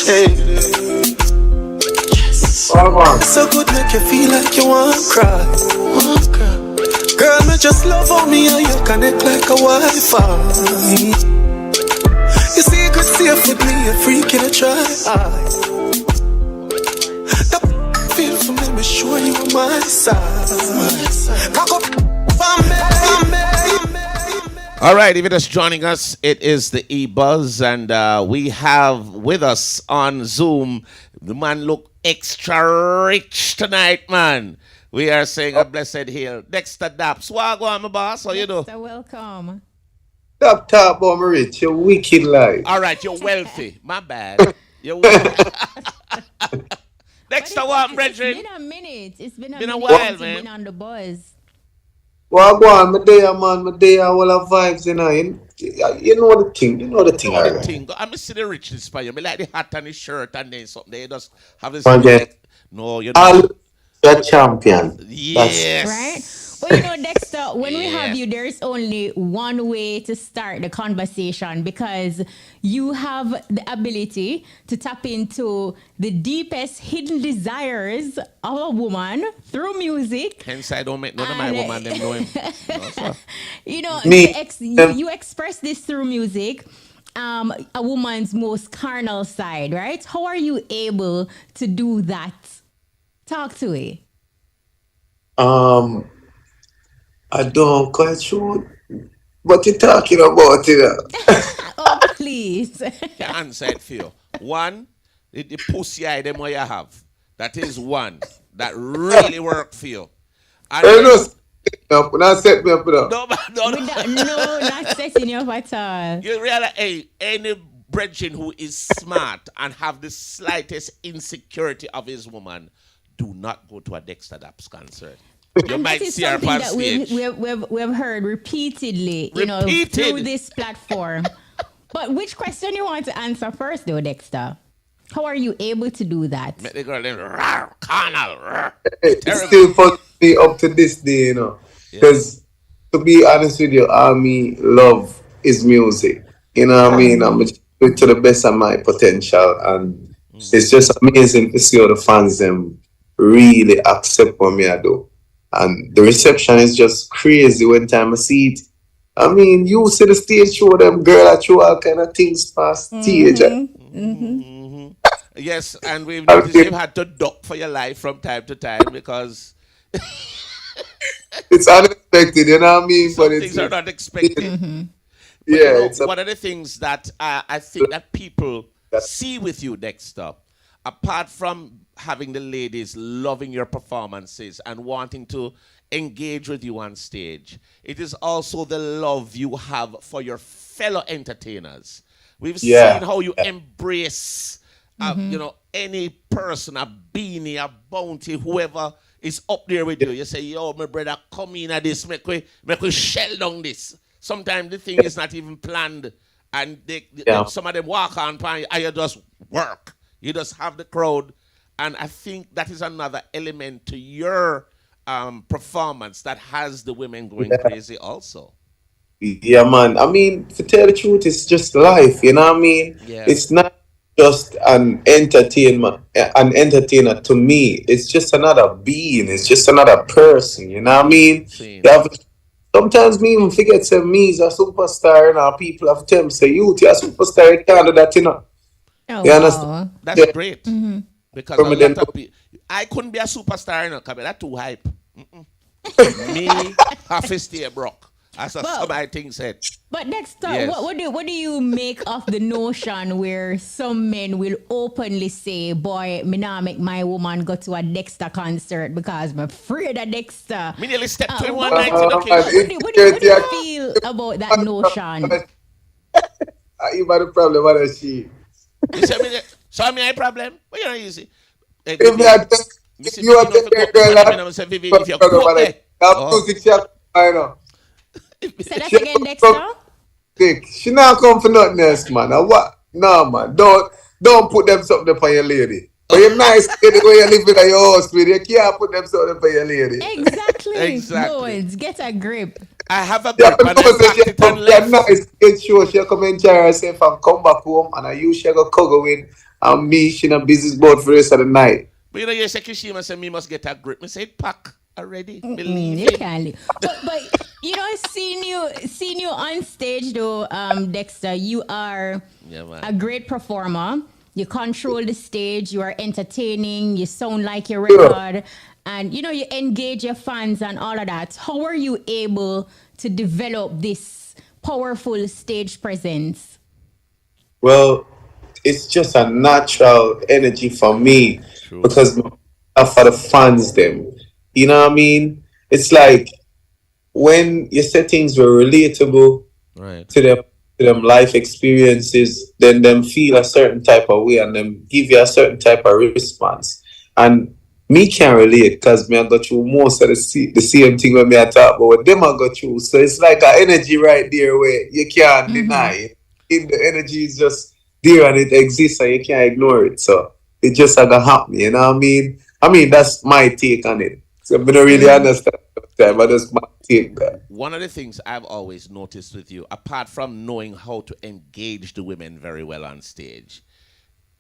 Hey. So good make you feel like you want to cry. Girl, me just love on me and you connect like a Wi-Fi. You see you could safe with me, a freak in a try. That feel for me sure you on my side. Cock up, all right, if you're just joining us, it is the EBUZZ, and we have with us on Zoom, the man look extra rich tonight, man. We are saying a blessed hail. Dexta Daps. What go on, my boss? How you do? Dexta, welcome. Stop talking about me rich. You're wicked like. All right, you're wealthy. My bad. You're wealthy. Dexta, what, brethren? It's been a minute. It's been a while, man. Been on the buzz. Well, go on, my day, man. My day, all of vibes, you know. You know the thing. You know the thing. The thing. I'm see the richness for you. I like the hat and the shirt and then something. They just have this. Okay. No, you know. You're champion. Yes. Right? Well, you know, Dexta, when we have you, there is only one way to start the conversation because you have the ability to tap into the deepest hidden desires of a woman through music. Hence, I don't make none of my woman them know him. No, you know, Me. You express this through music. A woman's most carnal side, right? How are you able to do that? Talk to it. I don't quite sure what you're talking about, you know. Oh, please. Can answer it for you. One, the pussy item what you have. That is one that really work for you. And not set me up, no, not setting you up at all. You realize, hey, any brethren who is smart and have the slightest insecurity of his woman, do not go to a Dexta Daps concert. You and might see her on stage. We've heard repeatedly, you know, through this platform. But which question you want to answer first, though, Dexta? How are you able to do that? Make the girl then carnal. It still fucks me up to this day, you know. Because to be honest with you, all me love is music. You know what I mean? I'm do it to the best of my potential, and it's just amazing to see how the fans them really accept what me I do. And the reception is just crazy when time I see it. I mean, you see the stage show, them girl that show all kind of things past stage. Yes, and we've noticed you've had to duck for your life from time to time because it's unexpected, you know what I mean? Some things are not expected. Yeah, you know, one of the things that I think that people see with you, Dexta, apart from having the ladies loving your performances and wanting to engage with you on stage, it is also the love you have for your fellow entertainers. We've seen how you embrace, you know, any person, a beanie, a bounty, whoever is up there with you. You say, yo, my brother, come in at this, make we shell down this. Sometimes the thing is not even planned, and some of them walk on and you just work. You just have the crowd. And I think that is another element to your performance that has the women going crazy also. Yeah, man. I mean, to tell the truth, it's just life, you know what I mean? Yeah. It's not just an entertainer to me. It's just another being. It's just another person, you know what I mean? Sometimes me even forget say me is a superstar, you know, people have to tell me, say, you're a superstar, you can't do that, you know. Oh, you understand? That's great. Because a lot of people, I couldn't be a superstar, you know, because that's too hype. Me have to stay broke. That's what some of my things said. But Dexta, what do you make of the notion where some men will openly say, boy, me nah make my woman go to a Dexta concert because I'm afraid of Dexta. Me nearly stepped to one night. What do you feel about that notion? You got a problem, what is she? You say me, so I have a problem? What you know, you see? If you are the girl, if you're I know. Say that again, Dexta. She not come for nothing else, man. What? No, man. Don't put them something for your lady. But you're nice the way you live in your house with you can't put them something for your lady. Exactly. Boys, get a grip. I have a grip and I packed it nice. Get sure she'll come enjoy herself and come back home and I use she go cuddle with and me, she in a business board for the rest of the night. But you know, you say Kishima said me must get a grip. Me say pack already. Believe you can. But you know, seeing you on stage though, Dexta, you are a great performer. You control the stage, you are entertaining, you sound like your record, and you know, you engage your fans and all of that. How are you able to develop this powerful stage presence? Well, it's just a natural energy for me because for the fans them. You know what I mean? It's like when you say things were relatable to them life experiences, then them feel a certain type of way and them give you a certain type of response. And me can't relate because me I got through most of the same thing when me I talk about them I got through. So it's like an energy right there where you can't deny it. The energy is just there and it exists and you can't ignore it. So it just gonna happen, you know what I mean? I mean that's my take on it. So I don't really understand that, but that's my take there. One of the things I've always noticed with you, apart from knowing how to engage the women very well on stage,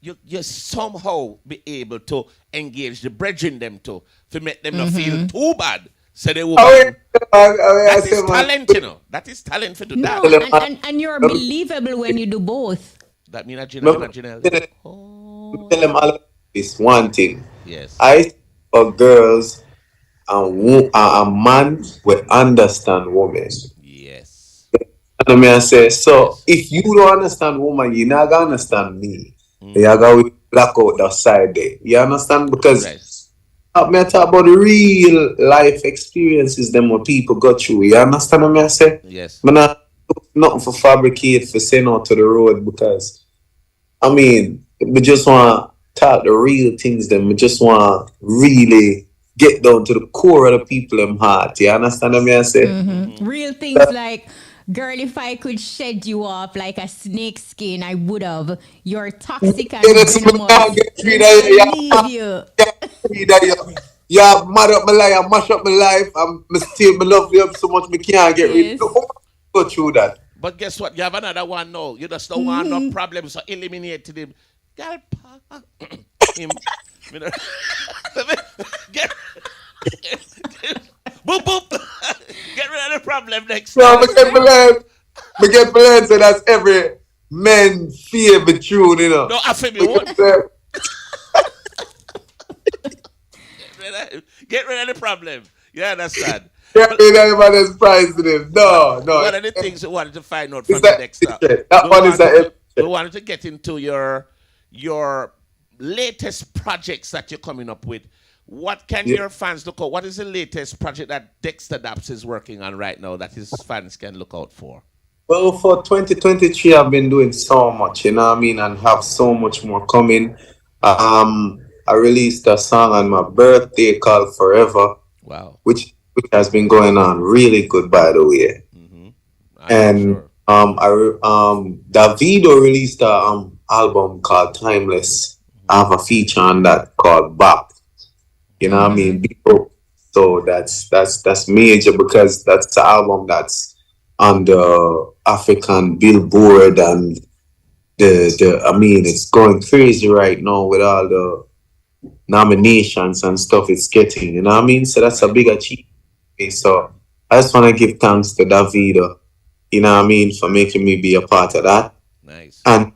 you somehow be able to engage the brethren them to make them not feel too bad. So they will. That is talent, you know. That is talent for do that. And you're believable when you do both. That means Janelle. Tell them all this one thing. Yes. I for girls. A man will understand women. Yes. And I say, so if you don't understand woman, you're not gonna understand me. You're gonna black out the side there. You understand? Because I talk about the real life experiences them what people got through. You understand what I say? Yes. I'm not nothing for fabricate for send out to the road because I mean we just want to talk the real things them. We just want really get down to the core of the people in heart. You understand what I say? Real things like, girl, if I could shed you off like a snake skin, I would have. You're toxic and venomous. Leave you. Yeah, mad up my life, mash up my life. I'm still my love you up so much me can't get rid of it. Go through that. But guess what? You have another one now. You just don't want no problems, so eliminate him. Girl, him. Boop boop. Get rid of the problem next time. We get blend, so that's every man's favorite tune, you know. No, I feel me one. Get rid of the problem. You understand? Get rid of everybody's prize to them. No. One of the things we wanted to find out from the Dexta. We wanted to get into your latest projects that you're coming up with. What can your fans look out? What is the latest project that Dexta Daps is working on right now that his fans can look out for? Well, for 2023, I've been doing so much, you know what I mean, and have so much more coming. I released a song on my birthday called Forever. Wow. Which has been going on really good, by the way. And Davido released an album called Timeless. I have a feature on that called Bop. You know what I mean? So that's major because that's the album that's on the African Billboard and it's going crazy right now with all the nominations and stuff it's getting, you know what I mean? So that's a big achievement. So I just want to give thanks to Davido, you know what I mean, for making me be a part of that. Nice. And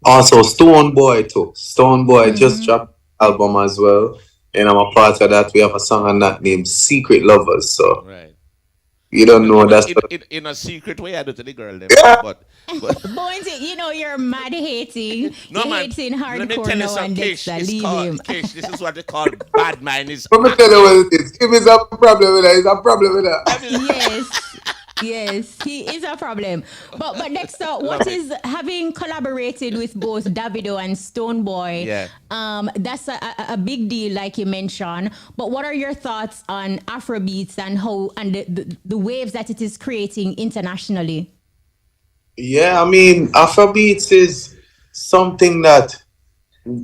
also Stone Boy too. Stone Boy just dropped album as well. And I'm a part of that. We have a song on that named Secret Lovers. So Right. you don't know But that's in a secret way, I do to the girl them. yeah. But Bones, you know you're mad hating. no You're man. hating Let me hardcore tell you now and something, Kish. Dexta. It's Leave called him. Kish. This is what they call bad mind is Let me tell you acting. what it is. If it's a problem with that, it's a problem with that. Yes. Yes, he is a problem. But Dexta, what Love it. is having collaborated with both Davido and Stoneboy? Yeah. That's a big deal, like you mentioned. But what are your thoughts on Afrobeats and how and the waves that it is creating internationally? Yeah, I mean, Afrobeats is something that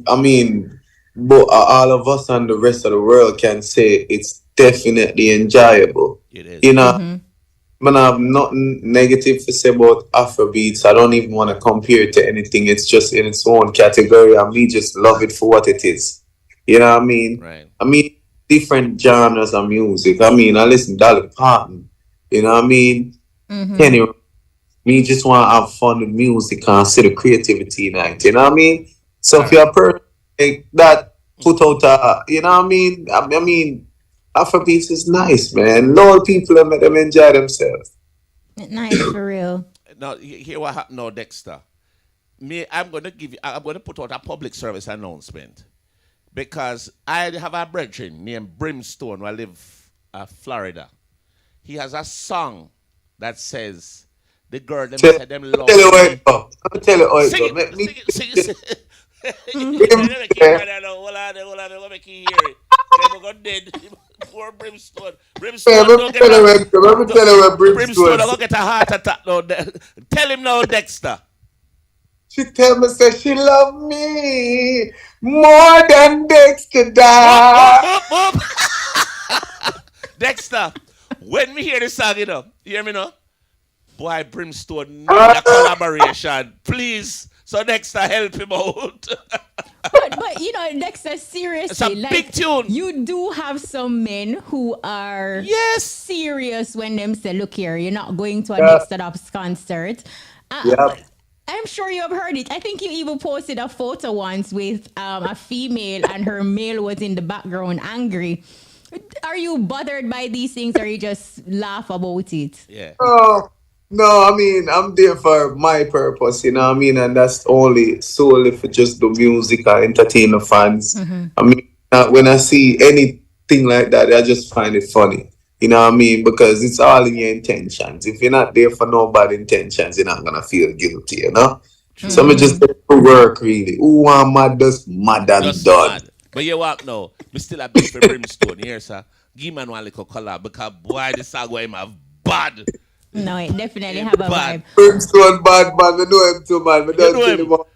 I mean, but all of us and the rest of the world can say it's definitely enjoyable. It is. You know, man, I have nothing negative to say about Afrobeats. I don't even want to compare it to anything. It's just in its own category, and me just love it for what it is. You know what I mean? Right. I mean, different genres of music. I mean, I listen to Dolly Parton. You know what I mean? Kenny, me just want to have fun with music and see the creativity in it. You know what I mean? So if All you're a person like that put out you know what I mean? I mean, Afrobeats is nice, man. Lord, people that make them enjoy themselves. Nice for real. Now, hear what happened now, Dexter. I'm going to I'm going to put out a public service announcement because I have a brethren named Brimstone who I live Florida. He has a song that says, the girl, them Tell, say them love tell you how me. it go. Let me tell you how it Sing go. it, Make me sing it, sing it, sing it. Brim- Let me keep running now. Hold on, let me keep hear it. They go dead. Poor Brimstone. Brimstone, Let me don't get tell you a, where, let me tell you where Brimstone, Brimstone. don't go get a heart attack now. Tell him now, Dexter. She tell me say she love me more than Dexta Whoop, whoop, Daps. whoop, whoop. Dexter, when we hear this song, you hear me now? Boy, Brimstone need a collaboration. Please. So Dexter, help him out. But you know, Dexter, It's a seriously, big tune. you do have some men who are Yes. serious when them say, "Look here, you're not going to a Yeah. Dexter Daps concert." Yeah. I'm sure you have heard it. I think you even posted a photo once with a female, and her male was in the background, angry. Are you bothered by these things, or you just laugh about it? Yeah. Oh, no, I mean, I'm there for my purpose, you know what I mean? And that's only solely for just the music and entertain the fans. I mean, when I see anything like that, I just find it funny. You know what I mean? Because it's all in your intentions. If you're not there for no bad intentions, you're not gonna feel guilty, you know? So me just get to work really. Who want mad just mad and Just done. mad. But you what now? We still a big for Brimstone. Here, sir. Give man one little collab because boy, this song going have bad. No, it definitely have a Bad. vibe. Brimstone bad man, I know him too, man. I You don't know kill him. him up,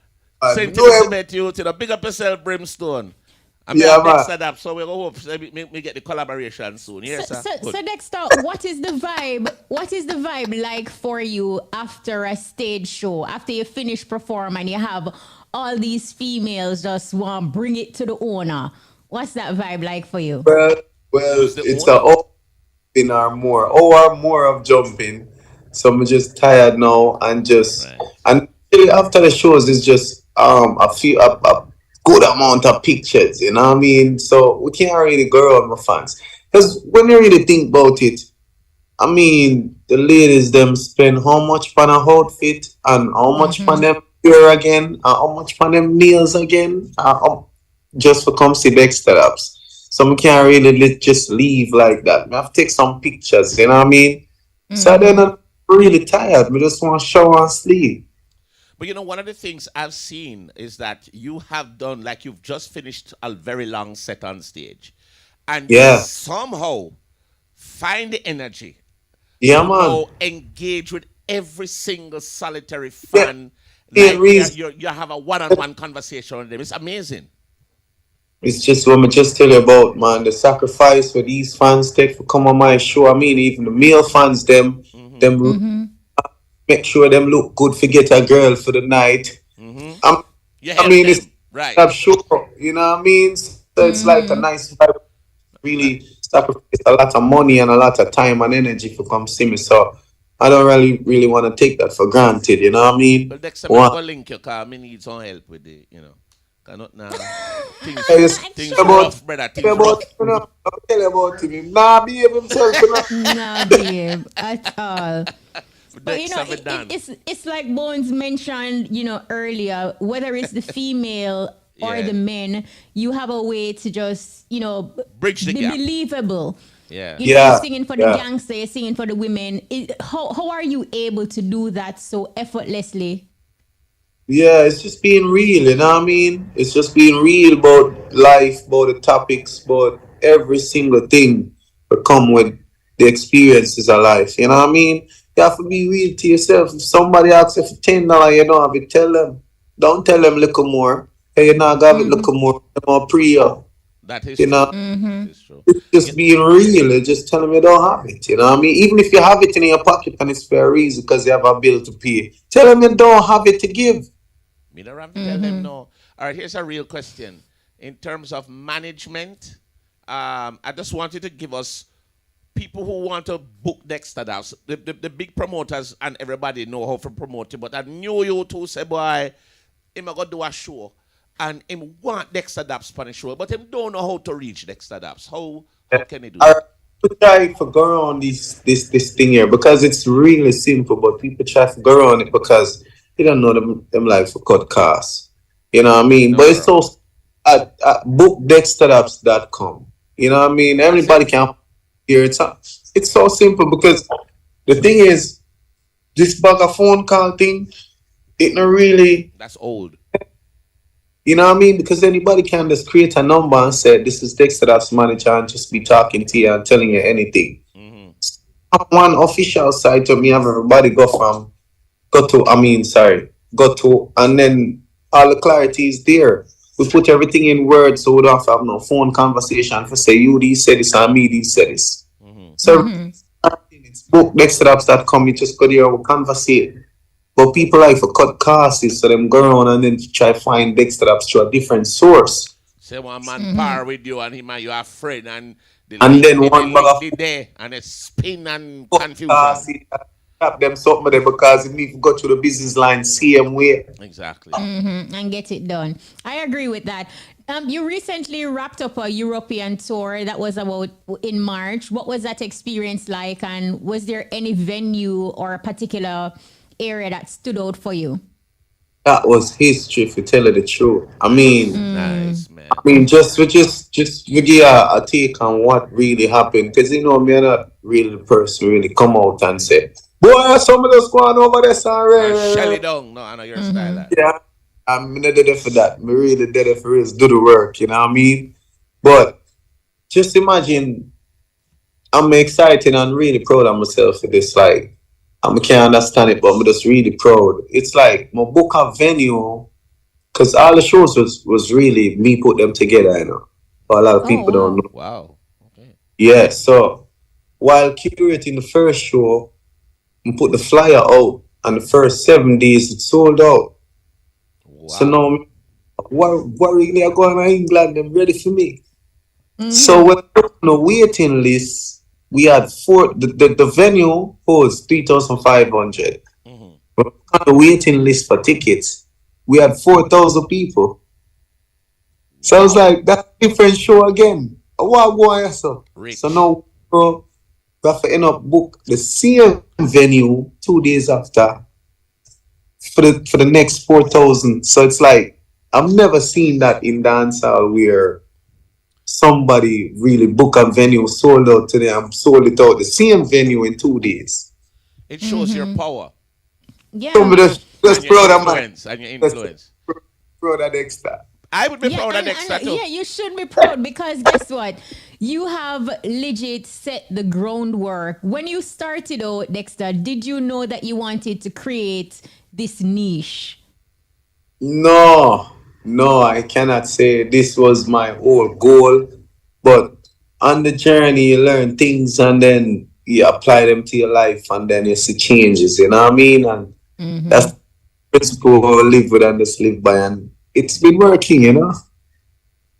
man. Same Know thing him. to bet you to the big up yourself, Brimstone. I Yeah, mean, man. Dexta Daps, so we hope we get the collaboration soon. Yes, So, sir. so, Good. so Dexter, what is the vibe? What is the vibe like for you after a stage show? After you finish perform and you have all these females just want to bring it to the owner. What's that vibe like for you? Well, Who's the it's owner? a in or more, or more of jumping. So I'm just tired now, and just Right. and really after the shows, it's just a good amount of pictures. You know what I mean? So we can't really go around my fans because when you really think about it, I mean the ladies them spend how much on a outfit and how much on them hair again, and how much on them nails again, just for come see Dexta Daps. So we can't really just leave like that. We have to take some pictures, you know what I mean? So then I'm really tired. We just want to shower and sleep. But you know, one of the things I've seen is that you have done, like you've just finished a very long set on stage. And you Yeah. somehow find the energy Yeah, to man. now engage with every single solitary Yeah. fan. Yeah, Like reason. you have a one-on-one conversation with them. It's amazing. It's just what I just tell you about, man. The sacrifice for these fans take for come on my show. I mean, even the male fans, them make sure them look good for get a girl for the night. Um, You I help mean, it's them. Right. I'm sure, you know what I mean? So it's like a nice vibe. Really sacrifice a lot of money and a lot of time and energy for come see me. So I don't really want to take that for granted, you know what I mean? But next time I'm One, going to link you because I need some help with the. Cannot now. Things about, rough, brother. tell Things about rough. him, you know. I'll tell you about him. Nah, behave himself, you know. No, babe, at all. But you know, Dexta done. it's like Bones mentioned, you know, earlier, whether it's the female or Yeah. the men, you have a way to just, you know, Bridge the be gap. believable. Yeah. You know, Yeah, you're singing for the yeah. gangster, you're singing for the women. How are you able to do that so effortlessly? Yeah, it's just being real, you know what I mean? It's just being real about life, about the topics, about every single thing that come with the experiences of life. You know what I mean? You have to be real to yourself. If somebody asks you for $10, you don't have it, tell them. Don't tell them little more. Hey, you not have it little more pre-up. That is You true. know, That is true. it's just being real. You just tell them you don't have it. You know what I mean? Even if you have it in your pocket and it's for a reason because you have a bill to pay, tell them you don't have it to give. Me don't have to tell them no. All right, here's a real question. In terms of management, I just want you to give us people who want to book Dexta Daps. The big promoters and everybody know how to promote it, but I knew you too say, boy, him a go do a show and him want Dexta Daps on the show, but him don't know how to reach Dexta Daps. How can he do I that? try to go around this thing here because it's really simple, but people try to go around it because they don't know them like for cut costs. You know what I mean? No, But it's bro. so at bookdextadaps.com. You know what I mean? Everybody can hear it. It's so simple because the thing is, this bag of phone call thing, it not really, That's old. you know what I mean? Because anybody can just create a number and say, this is Dextadaps manager and just be talking to you and telling you anything. One official site of me have everybody go to, and then all the clarity is there. We put everything in words so we don't have to have no phone conversation for say you these said this and me these said this. So it's bookdextadaps.com, you just go there and we conversate. But people like for cut costs, so them go around and then try to find Dexta Daps through a different source. Say one man par with you and him and you are friend and the And link, then the one link bag of the day and it's spin and cut confusion. costs, tap them something there because it need to go through the business line same way. Exactly. And get it done. I agree with that. You recently wrapped up a European tour that was about in March. What was that experience like? And was there any venue or a particular area that stood out for you? That was history, if you tell you the truth. I mean, Nice, man. just we give you a take on what really happened. Because you know, me, I'm not really the person really come out and say, boy, some of us going over there, sorry. Shell it down. No, I know your style. That. Yeah, I'm not there for that. I'm really there for real. Do the work, you know what I mean? But just imagine, I'm excited and really proud of myself for this. Like, I can't understand it, but I'm just really proud. It's like my book a venue, because all the shows was really me put them together, you know. But a lot of people don't know. Wow. Okay. Yeah, so while curating the first show, I put the flyer out, and the first 7 days it sold out. Wow. So now, what really are going to England? They're ready for me. So when I put on the waiting list, we had the venue holds 3,500. But on the waiting list for tickets, we had 4,000 people. So I was like, that's a different show again. What going so? So now, bro, we have to end up book the same venue 2 days after for the next 4,000. So it's like I've never seen that in dancehall where somebody really book a venue, sold out to them, sold it out the same venue in 2 days. It shows your power. Yeah. Just proud of my and your influence. Proud of Dexta. I would be proud of Dexta too. Yeah, you should be proud because guess what? You have legit set the groundwork. When you started out, Dexta, did you know that you wanted to create this niche? No, I cannot say this was my whole goal. But on the journey, you learn things and then you apply them to your life and then you see changes, you know what I mean? And that's the principle I live with and just live by. And it's been working, you know?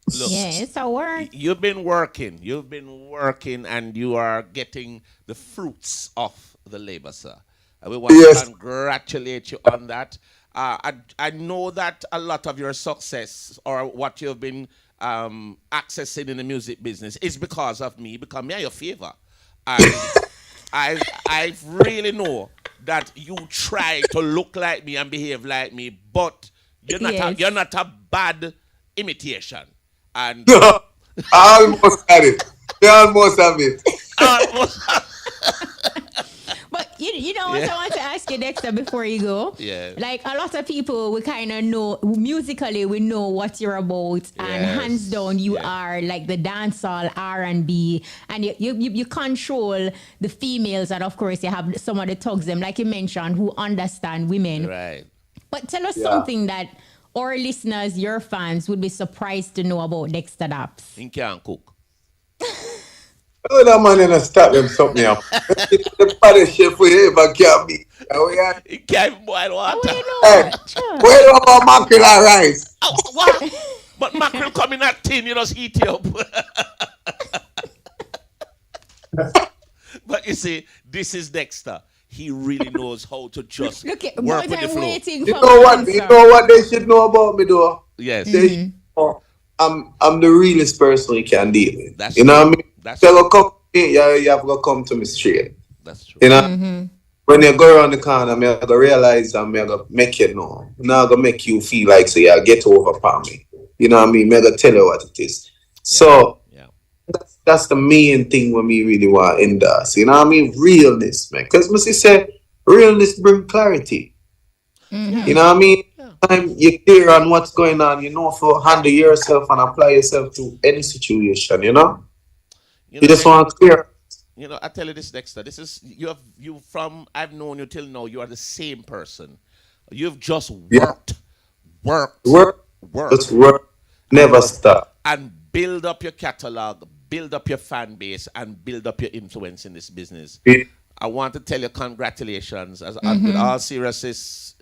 Look, Yeah, it's a work. You've been working, and you are getting the fruits of the labor, sir. And we want to congratulate you on that. I know that a lot of your success or what you've been accessing in the music business is because of me, because me are your favor. And I really know that you try to look like me and behave like me, but you're not a bad imitation. And I almost had it. You almost have it. But you know what I want to ask you, Dexter, before you go? Yeah. Like a lot of people, we kind of know, musically, we know what you're about. And hands down, you are like the dancehall R&B. And you control the females. And of course, you have some of the thugs, them, like you mentioned, who understand women. Right. But tell us something that our listeners, your fans, would be surprised to know about Dexta Daps. He can't cook. Oh, that man ain't stop them something up. The baddest chef we ever can be. He can't even boil water. Hey, where about mackerel and rice? Oh, what? But mackerel coming at tin, you just heat it up. But you see, this is Dexter. He really knows how to just work with the flow. You know what they should know about me though? Yes. They should know I'm the realest person you can deal with. That's you know true. what I mean? That's you have to come to me straight. That's true. You know? When you go around the corner, I'm going to realize I'm going to make you know. I'm not going to make you feel like, so yeah, get over upon me. You know what I mean? I'm going to tell you what it is. So, that's the main thing when we really want to endorse. You know what I mean? Realness, man. Because Missy said, realness brings clarity. You know what I mean? Time you're clear on what's going on, you know, for handle yourself and apply yourself to any situation, you know? You just want to clear. You know, I tell you this, Dexter. This is you from I've known you till now. You are the same person. You've just worked. Just work. Never stop. And build up your catalog, build up your fan base, and build up your influence in this business. I want to tell you congratulations. With all seriousness,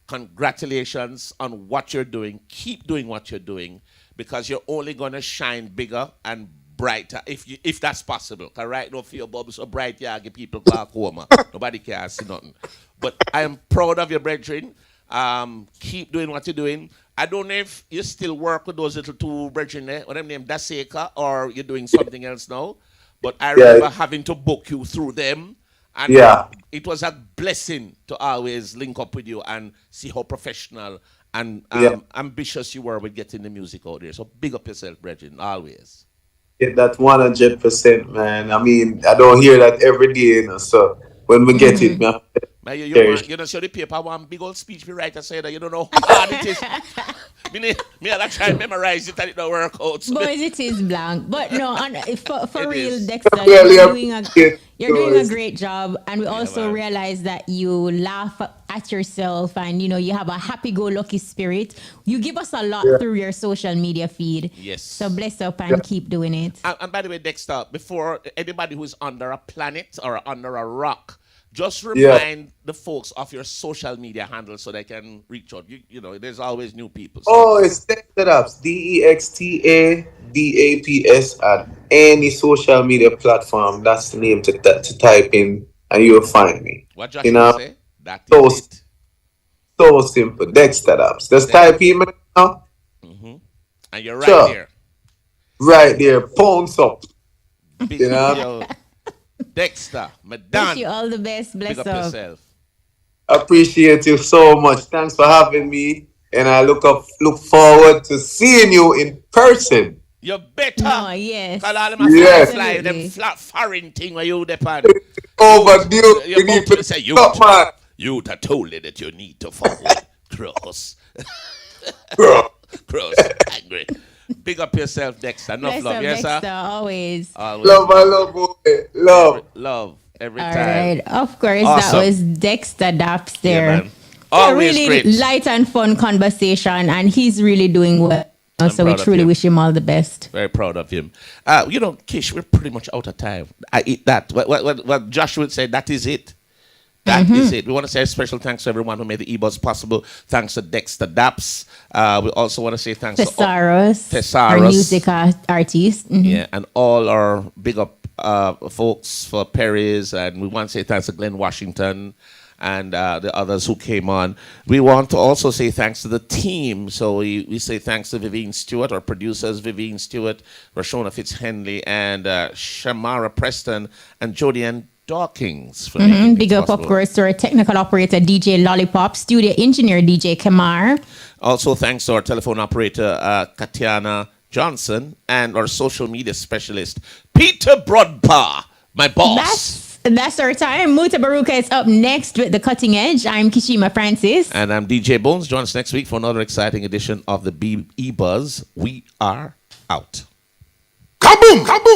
congratulations on what you're doing. Keep doing what you're doing because you're only going to shine bigger and brighter if that's possible. Because right now, for your bubble so bright, yeah, give people glaucoma. Nobody can see nothing. But I am proud of your brethren. Keep doing what you're doing. I don't know if you still work with those little two brethren there, what them name Daseka, or you're doing something else now. But I remember having to book you through them. And it was a blessing to always link up with you and see how professional and ambitious you were with getting the music out there. So big up yourself, brethren, always. Yeah, that 100%, man. I mean, I don't hear that every day, you know, so when we get it, man. You don't show the paper, one big old speech we writer said that you don't know how hard it is. Me I try to memorize it and it don't work out. So boys, it is blank. But no, for real, is. Dexter, you're doing a great job. And we also realize that you laugh at yourself and, you know, you have a happy-go-lucky spirit. You give us a lot through your social media feed. Yes. So bless up and keep doing it. And by the way, Dexter, before anybody who's under a planet or under a rock, just remind the folks of your social media handles so they can reach out. You know, there's always new people. So. Oh, it's Dexta Daps. DEXTA DAPS at any social media platform. That's the name to type in and you'll find me. What Josh say? That is it. So simple. Dexta Daps. Just type in now. And you're right there. Right there. Pounds up. You know? Dexter, Madonna. Wish you all the best. Bless up yourself. Appreciate you so much. Thanks for having me. And I look forward to seeing you in person. You better. Oh, yes. Because all them fly, them flat foreign thing where you depend. Overdue. You need to say, you told it that you need to follow. Cross. Cross. Angry. Big up yourself, Dexter. Enough love. Yes, Dexter, sir? always. Love. Every all time. Right. Of course, awesome. That was Dexta Daps there. Yeah, man. Always really great. light and fun conversation, and he's really doing well. So we truly wish him all the best. Very proud of him. You know, Kish, we're pretty much out of time. I eat that. What Josh would say, that is it. That is it. We want to say a special thanks to everyone who made the EBUZZ possible. Thanks to Dexta Daps. We also want to say thanks to Thesaurus, our music artist. Yeah, and all our big up folks for Perry's. And we want to say thanks to Glenn Washington and the others who came on. We want to also say thanks to the team. So we say thanks to Vivian Stewart, our producers, Vivian Stewart, Rashona Fitzhenley, and Shamara Preston, and Jodianne Dawkins. For Big up, of course, to our technical operator, DJ Lollipop, studio engineer, DJ Kamar. Also, thanks to our telephone operator, Katiana Johnson, and our social media specialist, Peter Brodpa, my boss. That's our time. Muta Baruka is up next with The Cutting Edge. I'm Kishima Francis. And I'm DJ Bones. Join us next week for another exciting edition of the EBUZZ. We are out. Kaboom! Kaboom!